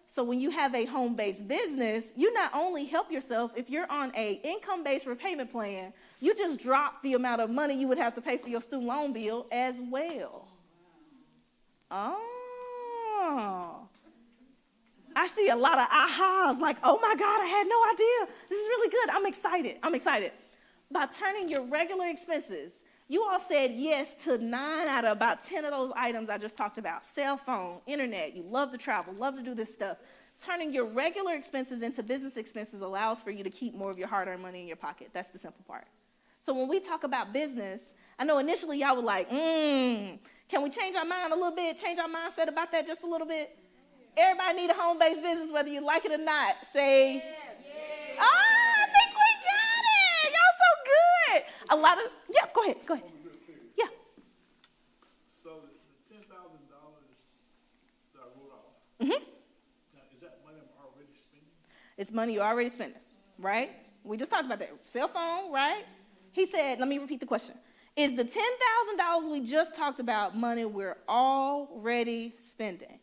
So when you have a home-based business, you not only help yourself, if you're on a income-based repayment plan, you just drop the amount of money you would have to pay for your student loan bill as well. Oh. I see a lot of ahas, like, oh my God, I had no idea. This is really good. I'm excited. By turning your regular expenses, you all said yes to 9 out of about 10 of those items I just talked about. Cell phone, internet, you love to travel, love to do this stuff. Turning your regular expenses into business expenses allows for you to keep more of your hard-earned money in your pocket. That's the simple part. So when we talk about business, I know initially y'all were like, can we change our mind a little bit, change our mindset about that just a little bit? Everybody need a home-based business, whether you like it or not. Say, yes. I think we got it. Y'all so good. A lot of, yeah, go ahead. Yeah. So the $10,000 that I wrote off, now, is that money I'm already spending? It's money you're already spending, right? We just talked about that. Cell phone, right? He said, let me repeat the question. Is the $10,000 we just talked about money we're already spending?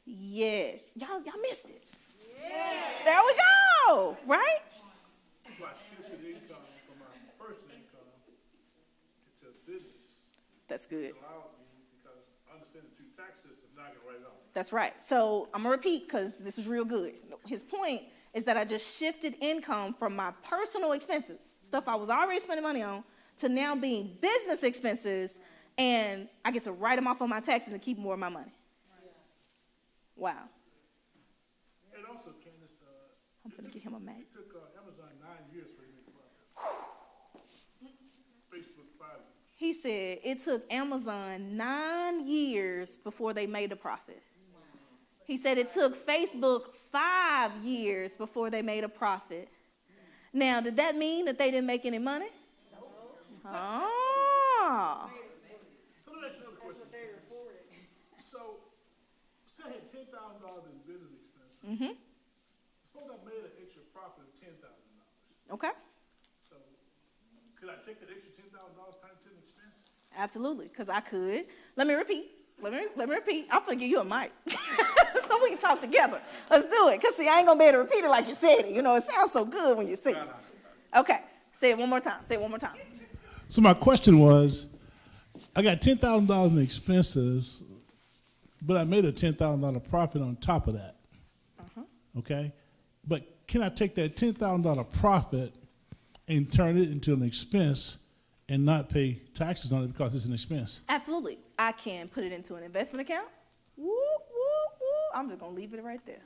Yes. Y'all missed it. Yes. There we go, right? So I shifted income from my personal income into a business. That's good. It allowed me, because I understand the two tax systems, now I can write it off. That's right. So I'm going to repeat because this is real good. His point is that I just shifted income from my personal expenses, stuff I was already spending money on, to now being business expenses, and I get to write them off on my taxes and keep more of my money. Wow. And also, Candace, I'm going to get him a Mac. it took Amazon 9 years for me to make profit. Facebook 5 years. He said it took Amazon 9 years before they made a profit. He said it took Facebook 5 years before they made a profit. Now, did that mean that they didn't make any money? Oh. So let me ask you another question. So, still had $10,000 in business expenses. Suppose I made an extra profit of $10,000. Okay. So, could I take that extra $10,000 times to an expense? Absolutely, because I could. Let me repeat. I'm going to give you a mic so we can talk together. Let's do it, because, see, I ain't going to be able to repeat it like you said it. You know, it sounds so good when you say it. Okay, say it one more time. So my question was, I got $10,000 in expenses, but I made a $10,000 profit on top of that. Okay? But can I take that $10,000 profit and turn it into an expense and not pay taxes on it because it's an expense? Absolutely. I can put it into an investment account. Woo, woo, woo. I'm just going to leave it right there.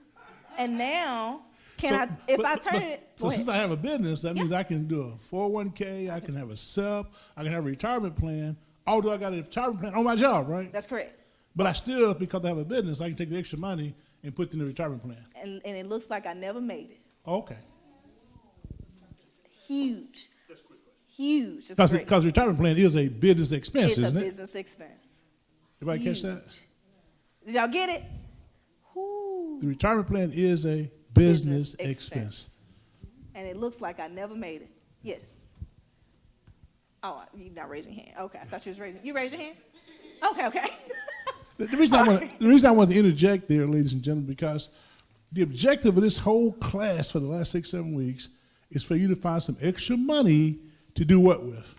And now, if I turn it... So since I have a business, that means I can do a 401k, I can have a SEP, I can have a retirement plan, although I got a retirement plan on my job, right? That's correct. But I still, because I have a business, I can take the extra money and put it in the retirement plan. And it looks like I never made it. Okay. It's huge. That's a quick question. Huge. Because retirement plan is a business expense, isn't it? It's a business expense. Everybody catch that? Did y'all get it? Ooh. The retirement plan is a business expense. And it looks like I never made it. Yes. Oh, you're not raising your hand. Okay, I thought you was raising. You raised your hand? Okay. The reason I want to interject there, ladies and gentlemen, because the objective of this whole class for the last 6-7 weeks is for you to find some extra money to do what with?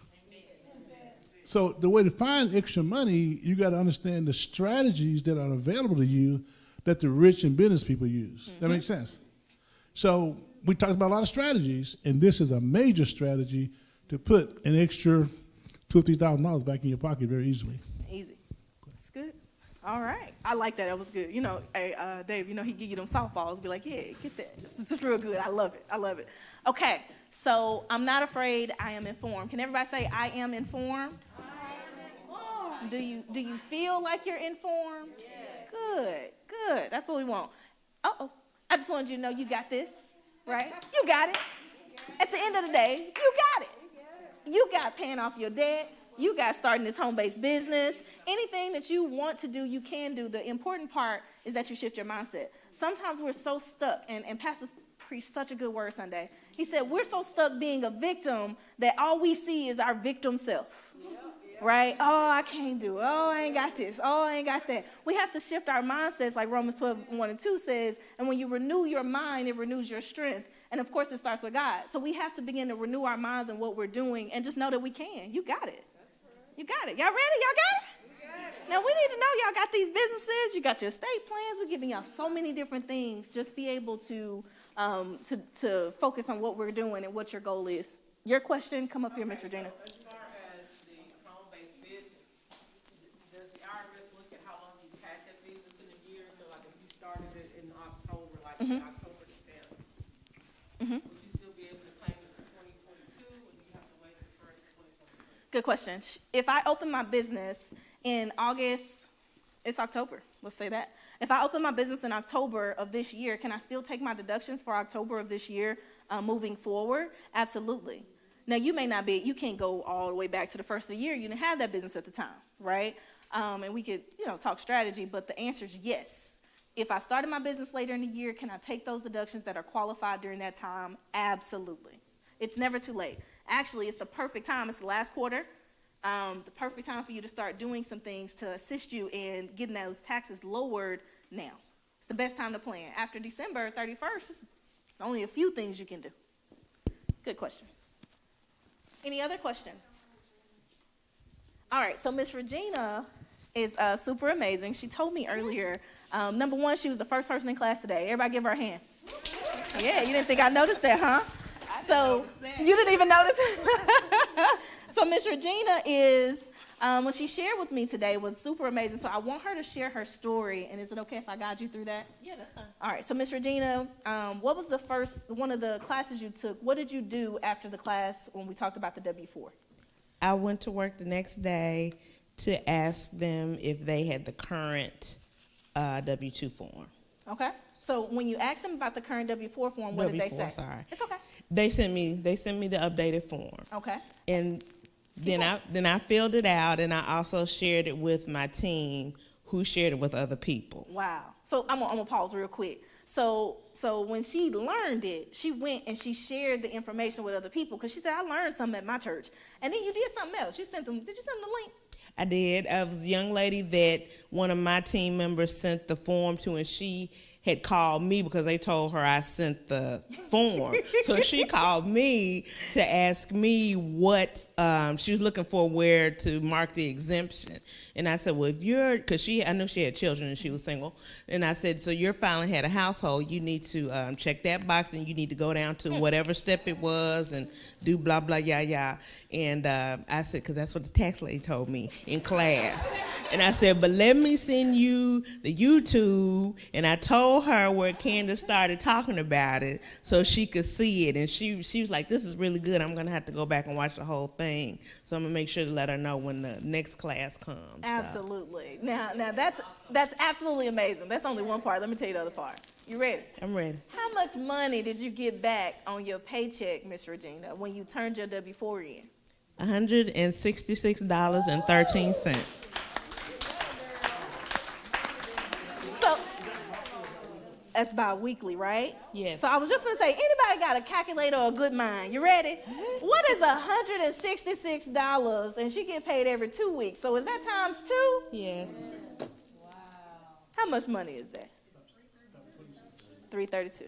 So the way to find extra money, you got to understand the strategies that are available to you that the rich and business people use. That makes sense? So we talked about a lot of strategies, and this is a major strategy to put an extra $2,000 or $3,000 back in your pocket very easily. Easy. That's good. All right. I like that. That was good. You know, hey, Dave, you know, he give you them softballs. Be like, yeah, get that. This is real good. I love it. Okay. So I'm not afraid. I am informed. Can everybody say I am informed? I am informed. Do you feel like you're informed? Yes. Good. That's what we want. Uh-oh. I just wanted you to know you got this, right? You got it. At the end of the day, you got it. You got paying off your debt. You got starting this home-based business. Anything that you want to do, you can do. The important part is that you shift your mindset. Sometimes we're so stuck, and Pastor preached such a good word Sunday. He said, we're so stuck being a victim that all we see is our victim self. Right? Oh, I can't do it. Oh, I ain't got this. Oh, I ain't got that. We have to shift our mindsets like Romans 12:1-2 says, and when you renew your mind, it renews your strength. And, of course, it starts with God. So we have to begin to renew our minds and what we're doing and just know that we can. You got it. You got it. Y'all ready? Y'all got it? Now, we need to know y'all got these businesses. You got your estate plans. We're giving y'all so many different things. Just be able to focus on what we're doing and what your goal is. Your question, come up here, Ms. Regina. As far as the home-based business, does the IRS look at how long you've had that business in a year? So, like, if you started it in October, like in October to would you still be able to claim it for 2022, or do you have to wait for 2023? Good question. If I open my business in August, it's October, let's say that. If I open my business in October of this year, can I still take my deductions for October of this year moving forward? Absolutely. Now, you can't go all the way back to the first of the year. You didn't have that business at the time, right? And we could, talk strategy, but the answer is yes. If I started my business later in the year, can I take those deductions that are qualified during that time? Absolutely. It's never too late. Actually, it's the perfect time. It's the last quarter. The perfect time for you to start doing some things to assist you in getting those taxes lowered now. It's the best time to plan. After December 31st, there's only a few things you can do. Good question. Any other questions? All right, so Miss Regina is super amazing. She told me earlier, number one, she was the first person in class today. Everybody give her a hand. Yeah, you didn't think I noticed that, huh? So you didn't even notice it? So Miss Regina is, what she shared with me today was super amazing. So I want her to share her story. And is it okay if I guide you through that? Yeah, that's fine. All right. So Miss Regina, what was one of the classes you took? What did you do after the class when we talked about the W-4? I went to work the next day to ask them if they had the current W-2 form. Okay. So when you asked them about the current W-4 form, what did they say? Sorry. It's okay. They sent me the updated form. Okay. And then I filled it out, and I also shared it with my team, who shared it with other people. Wow. So I'm gonna pause real quick. So when she learned it, she went and she shared the information with other people because she said, I learned something at my church. And then you did something else. Did you send them the link? I did. I was a young lady that one of my team members sent the form to, and she had called me because they told her I sent the form. So she called me to ask me what she was looking for, where to mark the exemption. And I said, well, because I knew she had children and she was single. And I said, so your filing had a household. You need to check that box, and you need to go down to whatever step it was and do blah, blah, yeah. And I said, because that's what the tax lady told me in class. And I said, but let me send you the YouTube. And I told her where Candace started talking about it so she could see it. And she was like, this is really good. I'm going to have to go back and watch the whole thing. So I'm going to make sure to let her know when the next class comes. Absolutely. So. Now that's absolutely amazing. That's only one part. Let me tell you the other part. You ready? I'm ready. How much money did you get back on your paycheck, Miss Regina, when you turned your W-4 in? $166.13. So that's bi-weekly, right? Yes. So I was just going to say, anybody got a calculator or a good mind? You ready? What is $166? And she get paid every 2 weeks. So is that times 2? Yes. Wow. How much money is that? $332.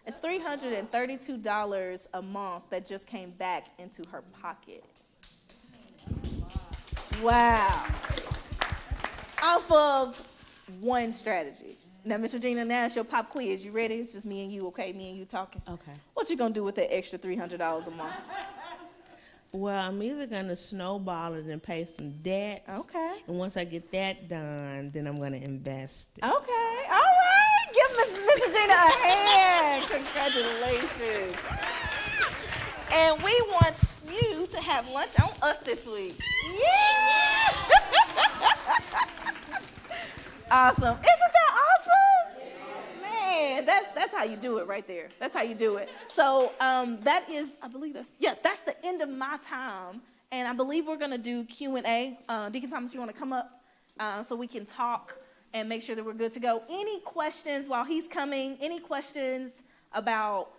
It's $332 a month that just came back into her pocket. Wow. Off of one strategy. Now, Miss Regina, now it's your pop quiz. You ready? It's just me and you, okay? Me and you talking. Okay. What you gonna do with that extra $300 a month? Well, I'm either gonna snowball it and pay some debt. Okay. And once I get that done, then I'm gonna invest it. Okay. All right. Give Miss Regina a hand. Congratulations. And we want you to have lunch on us this week. Yeah. Awesome. Isn't that awesome? Man, that's how you do do it right there. That's how you do it. So that is, I believe that's the end of my time. And I believe we're going to do Q&A. Deacon Thomas, you want to come up so we can talk and make sure that we're good to go? Any questions while he's coming? Any questions about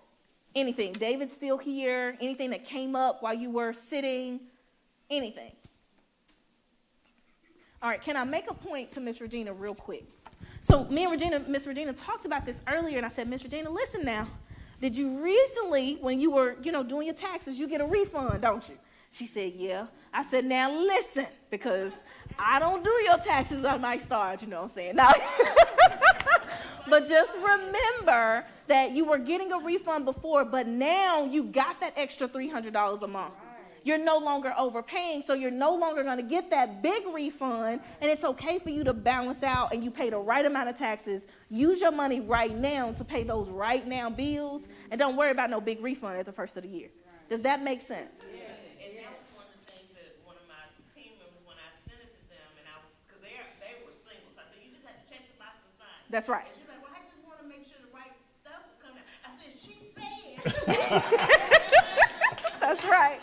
anything? David's still here. Anything that came up while you were sitting? Anything? All right, can I make a point to Miss Regina real quick? So me and Miss Regina talked about this earlier, and I said, Miss Regina, listen now. Did you recently, when you were, doing your taxes, you get a refund, don't you? She said, yeah. I said, now listen, because I don't do your taxes, I might start, you know what I'm saying? Now, but just remember that you were getting a refund before, but now you got that extra $300 a month. You're no longer overpaying, so you're no longer going to get that big refund, and it's okay for you to balance out and you pay the right amount of taxes. Use your money right now to pay those right now bills, and don't worry about no big refund at the first of the year. Does that make sense? Yes, and that was one of the things that one of my team members, when I sent it to them, and because they were single, so I said, you just have to check the box and sign. That's right. And she's like, well, I just want to make sure the right stuff is coming out. I said, she said. That's right.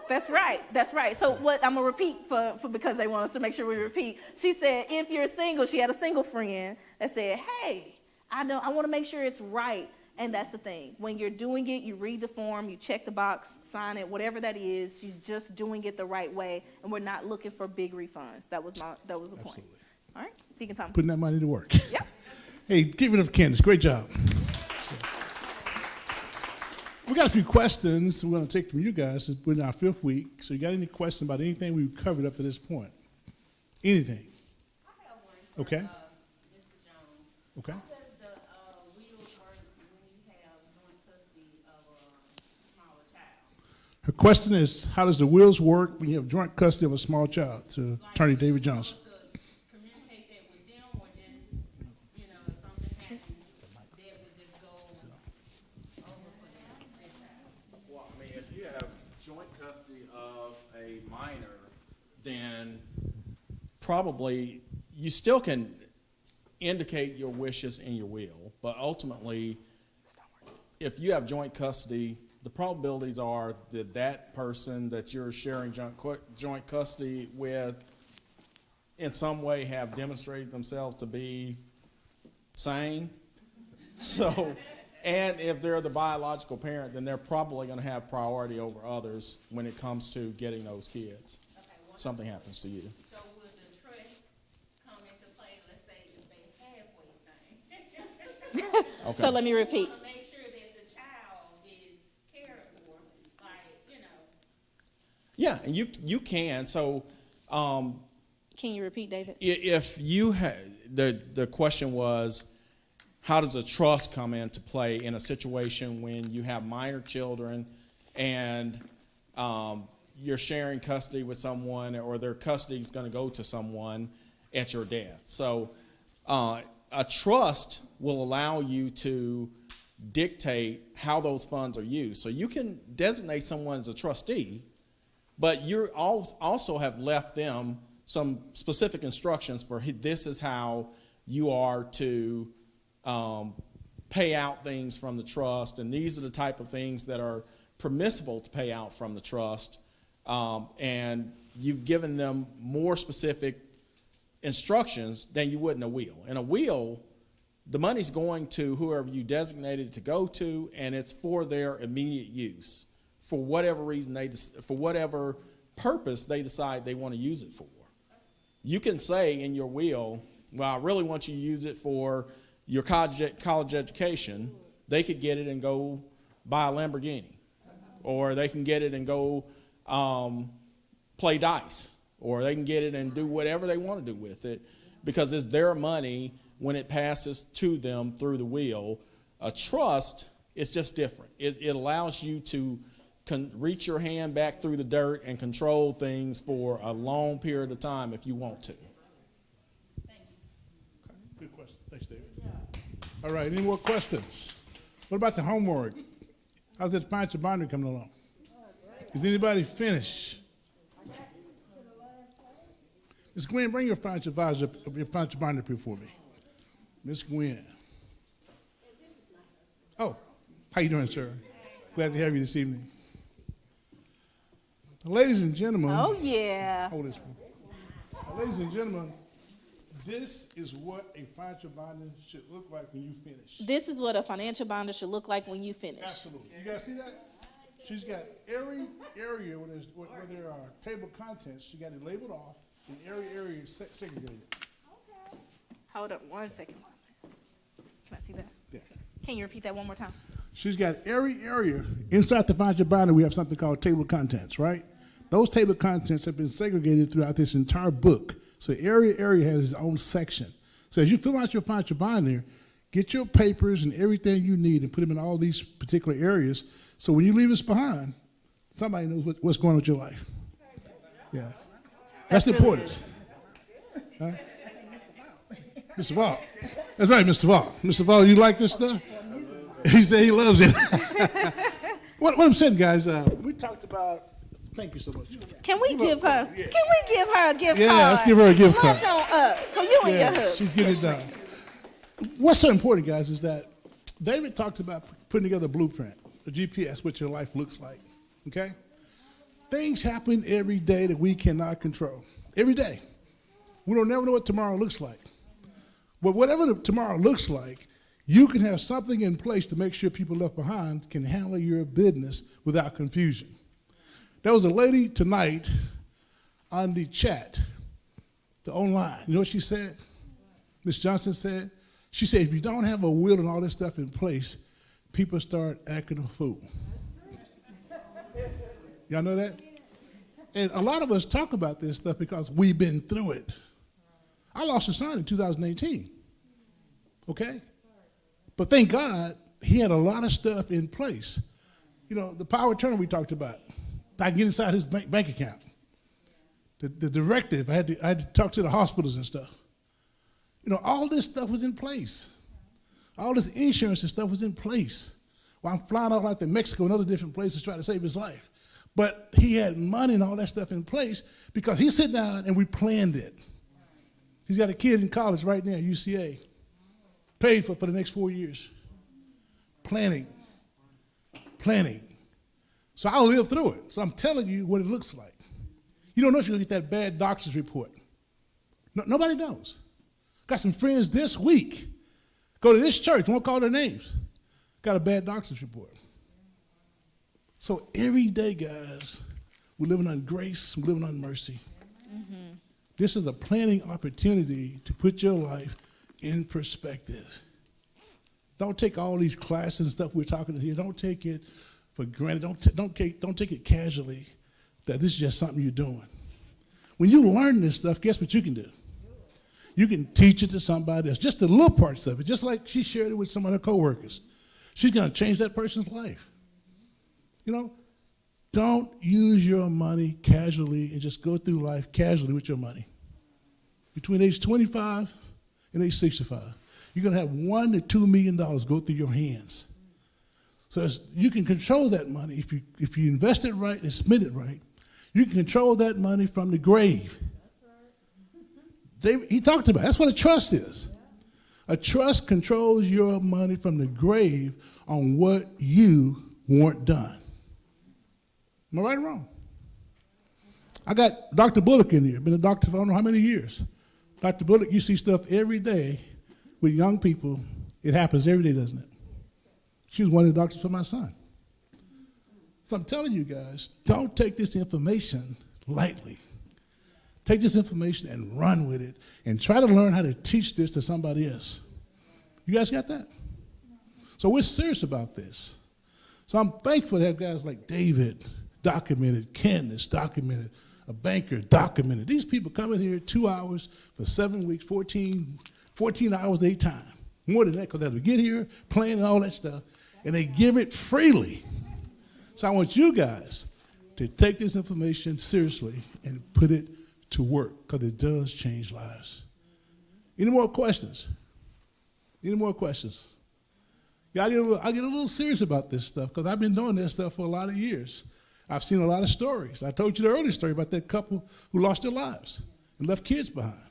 That's right. That's right. So what I'm gonna repeat for because they want us to make sure we repeat. She said, if you're single, she had a single friend that said, hey, I want to make sure it's right. And that's the thing. When you're doing it, you read the form, you check the box, sign it, whatever that is. She's just doing it the right way, and we're not looking for big refunds. That was the point. Absolutely. All right, Deacon Thomas. Putting that money to work. Yep. Hey, give it up, Candace. Great job. We got a few questions we're going to take from you guys. We're in our 5th week. So you got any questions about anything we've covered up to this point? Anything? I have one for, Okay. Mr. Jones. Okay. How does the wheels work when you have joint custody of a smaller child? Her question is, how does the wheels work when you have joint custody of a small child? To Attorney David Johnson. Communicate that with them, or just, if something happens, Dad would just go over for that child? Well, I mean, if you have joint custody of a minor, then probably you still can indicate your wishes in your will, but ultimately, if you have joint custody, the probabilities are that that person that you're sharing joint custody with in some way have demonstrated themselves to be sane. So, and if they're the biological parent, then they're probably going to have priority over others when it comes to getting those kids. Okay, Something happens to you. So would the trust come into play, let's say, if they halfway thing? Okay. So let me repeat. You want to make sure that the child is cared for, Yeah, and you can. So, can you repeat, David? if you the question was, how does a trust come into play in a situation when you have minor children and you're sharing custody with someone, or their custody is going to go to someone at your death? So a trust will allow you to dictate how those funds are used. So you can designate someone as a trustee, but you also have left them some specific instructions for this is how you are to pay out things from the trust, and these are the type of things that are permissible to pay out from the trust, and you've given them more specific instructions than you would in a will. In a will, the money's going to whoever you designated it to go to, and it's for their immediate use for whatever reason for whatever purpose they decide they want to use it for. You can say in your will, well, I really want you to use it for your college education. They could get it and go buy a Lamborghini, or they can get it and go play dice, or they can get it and do whatever they want to do with it, because it's their money when it passes to them through the will. A trust is just different. It allows you to reach your hand back through the dirt and control things for a long period of time if you want to. Good question. Thanks, David. All right, any more questions? What about the homework? How's that financial boundary coming along? Is anybody finished? Ms. Gwen, bring your financial advisor, your financial boundary up here for me. Ms. Gwen. This is Oh, how you doing, sir? Glad to have you this evening. Ladies and gentlemen. Oh, yeah. Hold this one. Ladies and gentlemen, this is what a financial binder should look like when you finish. This is what a financial binder should look like when you finish. Absolutely. You guys see that? She's got every area where there are table of contents. She got it labeled off, and every area is segregated. Hold up 1 second. Can I see that? Yeah. Can you repeat that one more time? She's got every area. Inside the financial binder, we have something called table of contents, right? Those table of contents have been segregated throughout this entire book. So every area has its own section. So as you fill out your financial binder, get your papers and everything you need and put them in all these particular areas. So when you leave us behind, somebody knows what's going on with your life. Yeah. That's the importance. Huh? Mr. Vaughn. That's right, Mr. Vaughn. Mr. Vaughn, you like this stuff? He said he loves it. What I'm saying, guys, we talked about. Thank you so much. Can we give her a gift card? Yeah, let's give her a gift card. Lunch on us for you and your husband. She's getting it done. What's so important, guys, is that David talks about putting together a blueprint, a GPS, what your life looks like. Okay? Things happen every day that we cannot control. Every day. We don't never know what tomorrow looks like. But whatever tomorrow looks like, you can have something in place to make sure people left behind can handle your business without confusion. There was a lady tonight on the chat, the online. You know what she said? Ms. Johnson said? She said, if you don't have a will and all this stuff in place, people start acting a fool. Y'all know that? And a lot of us talk about this stuff because we've been through it. I lost a son in 2018. Okay? But thank God he had a lot of stuff in place. You know, the power of attorney we talked about. I can get inside his bank account. The directive, I had to talk to the hospitals and stuff. You know, all this stuff was in place. All this insurance and stuff was in place. While I'm flying out like to Mexico and other different places trying to save his life. But he had money and all that stuff in place because he sat down and we planned it. He's got a kid in college right now, UCA. Paid for the next 4 years. Planning. So I'll live through it. So I'm telling you what it looks like. You don't know if you're going to get that bad doctor's report. Nobody knows. Got some friends this week. Go to this church, won't call their names. Got a bad doctor's report. So every day, guys, we're living on grace, we're living on mercy. Mm-hmm. This is a planning opportunity to put your life in perspective. Don't take all these classes and stuff we're talking here. Don't take it for granted. Don't take it casually that this is just something you're doing. When you learn this stuff, guess what you can do? You can teach it to somebody else, just the little parts of it, just like she shared it with some of her coworkers. She's going to change that person's life. You know, don't use your money casually and just go through life casually with your money. Between age 25 and age 65, you're going to have $1 to $2 million go through your hands. So you can control that money. If you invest it right and spend it right, you can control that money from the grave. He talked about it. That's what a trust is. A trust controls your money from the grave on what you want done. Am I right or wrong? I got Dr. Bullock in here. Been a doctor for I don't know how many years. Dr. Bullock, you see stuff every day with young people. It happens every day, doesn't it? She was one of the doctors for my son. So I'm telling you guys, don't take this information lightly. Take this information and run with it and try to learn how to teach this to somebody else. You guys got that? So we're serious about this. So I'm thankful to have guys like David documented, Candace documented, a banker documented. These people come in here 2 hours for 7 weeks, 14 hours at a time. More than that, because they have to get here, plan and all that stuff, and they give it freely. So I want you guys to take this information seriously and put it to work, because it does change lives. Any more questions? Any more questions? Yeah, I get a little serious about this stuff, because I've been doing this stuff for a lot of years. I've seen a lot of stories. I told you the earlier story about that couple who lost their lives and left kids behind.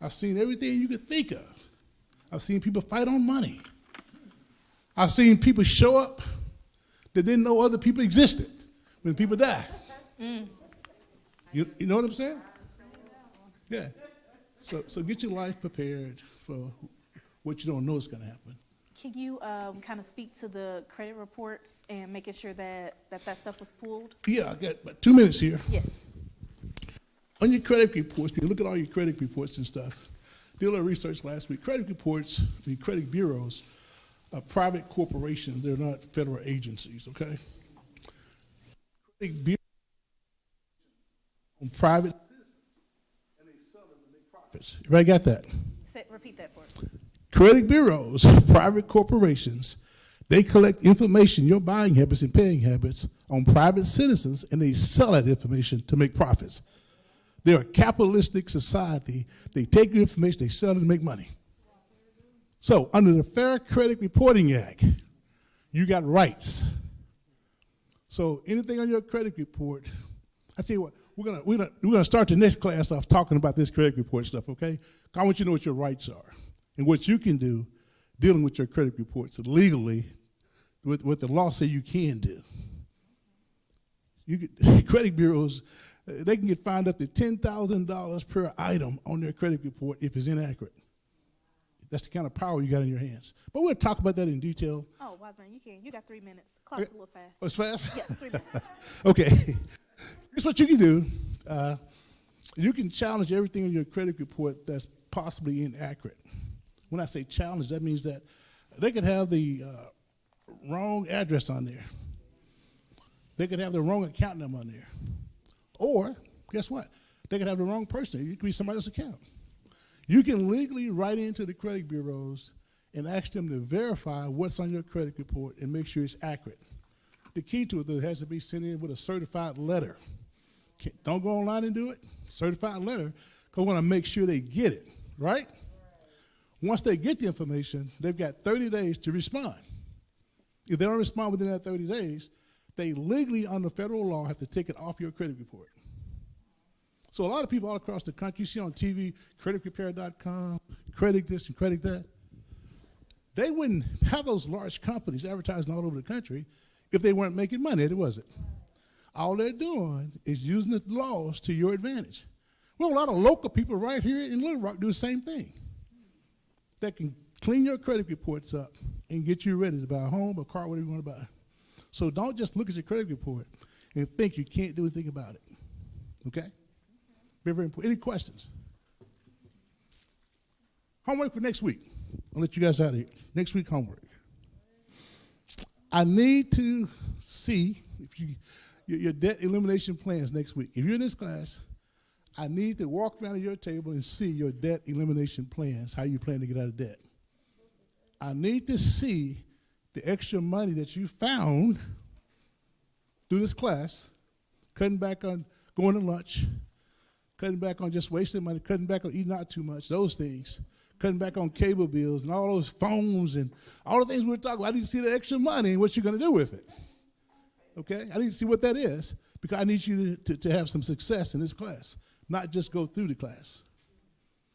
I've seen everything you could think of. I've seen people fight on money. I've seen people show up that didn't know other people existed when people die. You know what I'm saying? Yeah. So get your life prepared for what you don't know is going to happen. Can you kind of speak to the credit reports and making sure that stuff was pulled? Yeah, I got about 2 minutes here. Yes. On your credit reports, when you look at all your credit reports and stuff, did a little research last week. Credit reports, the credit bureaus, are private corporations. They're not federal agencies, okay? Credit bureaus on private citizens, and they sell them to make profits. Everybody got that? Repeat that for us. Credit bureaus, private corporations, they collect information, your buying habits and paying habits on private citizens, and they sell that information to make profits. They're a capitalistic society. They take your information, they sell it to make money. So under the Fair Credit Reporting Act, you got rights. So anything on your credit report, I tell you what, we're gonna start the next class off talking about this credit report stuff, okay? I want you to know what your rights are and what you can do dealing with your credit reports legally, what the law says you can do. Credit bureaus, they can get fined up to $10,000 per item on their credit report if it's inaccurate. That's the kind of power you got in your hands. But we'll talk about that in detail. Oh, wise man, you can. You got 3 minutes. Clock's a little fast. Oh, it's fast? Yeah, 3 minutes. Okay. Here's what you can do. You can challenge everything in your credit report that's possibly inaccurate. When I say challenge, that means that they could have the wrong address on there. They could have the wrong account number on there. Or, guess what? They could have the wrong person. It could be somebody else's account. You can legally write into the credit bureaus and ask them to verify what's on your credit report and make sure it's accurate. The key to it, though, it has to be sent in with a certified letter. Don't go online and do it. Certified letter, because we want to make sure they get it, right? Once they get the information, they've got 30 days to respond. If they don't respond within that 30 days, they legally, under federal law, have to take it off your credit report. So a lot of people all across the country, you see on TV, creditrepair.com, credit this and credit that. They wouldn't have those large companies advertising all over the country if they weren't making money, was it? All they're doing is using the laws to your advantage. Well, a lot of local people right here in Little Rock do the same thing. They can clean your credit reports up and get you ready to buy a home, a car, whatever you want to buy. So don't just look at your credit report and think you can't do anything about it. Okay? Very, very important. Any questions? Homework for next week. I'll let you guys out of here. Next week, homework. I need to see if your debt elimination plans next week. If you're in this class, I need to walk around your table and see your debt elimination plans, how you plan to get out of debt. I need to see the extra money that you found through this class, cutting back on going to lunch, cutting back on just wasting money, cutting back on eating out too much, those things, cutting back on cable bills and all those phones and all the things we're talking about. I need to see the extra money and what you're going to do with it. Okay? I need to see what that is because I need you to have some success in this class, not just go through the class.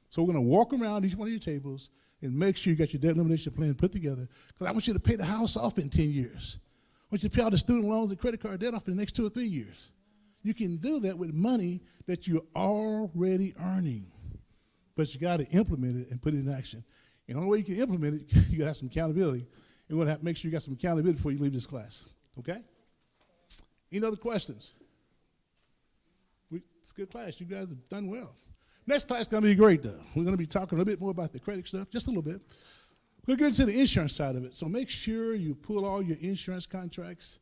So we're going to walk around each one of your tables and make sure you got your debt elimination plan put together because I want you to pay the house off in 10 years. I want you to pay all the student loans and credit card debt off in the next 2 or 3 years. You can do that with money that you're already earning, but you got to implement it and put it in action. And the only way you can implement it, you got to have some accountability. You're going to have to make sure you got some accountability before you leave this class, okay? Any other questions? It's a good class. You guys have done well. Next class is going to be great, though. We're going to be talking a little bit more about the credit stuff, just a little bit. We'll get into the insurance side of it. So make sure you pull all your insurance contracts,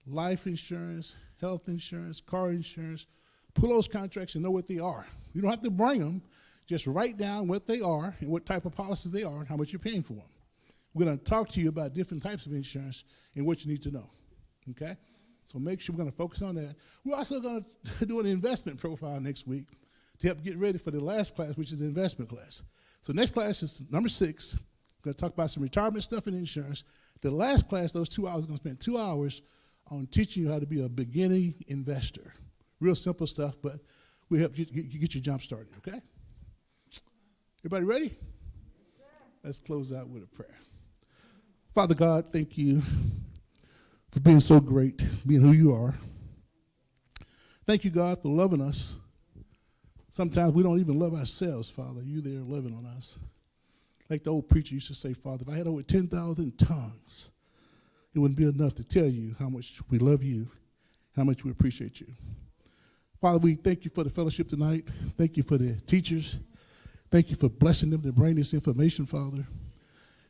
life insurance, health insurance, car insurance. Pull those contracts and know what they are. You don't have to bring them. Just write down what they are and what type of policies they are and how much you're paying for them. We're going to talk to you about different types of insurance and what you need to know, okay? So make sure we're going to focus on that. We're also going to do an investment profile next week to help get ready for the last class, which is the investment class. So next class is number 6. We're going to talk about some retirement stuff and insurance. The last class, those 2 hours, we're going to spend 2 hours on teaching you how to be a beginning investor. Real simple stuff, but we help you get your jump started, okay? Everybody ready? Let's close out with a prayer. Father God, thank you for being so great, being who you are. Thank you, God, for loving us. Sometimes we don't even love ourselves, Father. You there loving on us. Like the old preacher used to say, Father, if I had over 10,000 tongues, it wouldn't be enough to tell you how much we love you, how much we appreciate you. Father, we thank you for the fellowship tonight. Thank you for the teachers. Thank you for blessing them to bring this information, Father.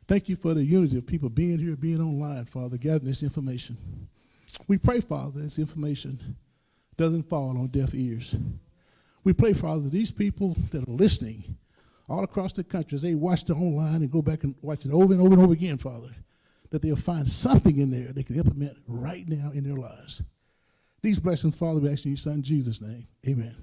Thank you for the unity of people being here, being online, Father, gathering this information. We pray, Father, this information doesn't fall on deaf ears. We pray, Father, these people that are listening all across the country, as they watch it online and go back and watch it over and over and over again, Father, that they'll find something in there they can implement right now in their lives. These blessings, Father, we ask in your Son, Jesus' name. Amen.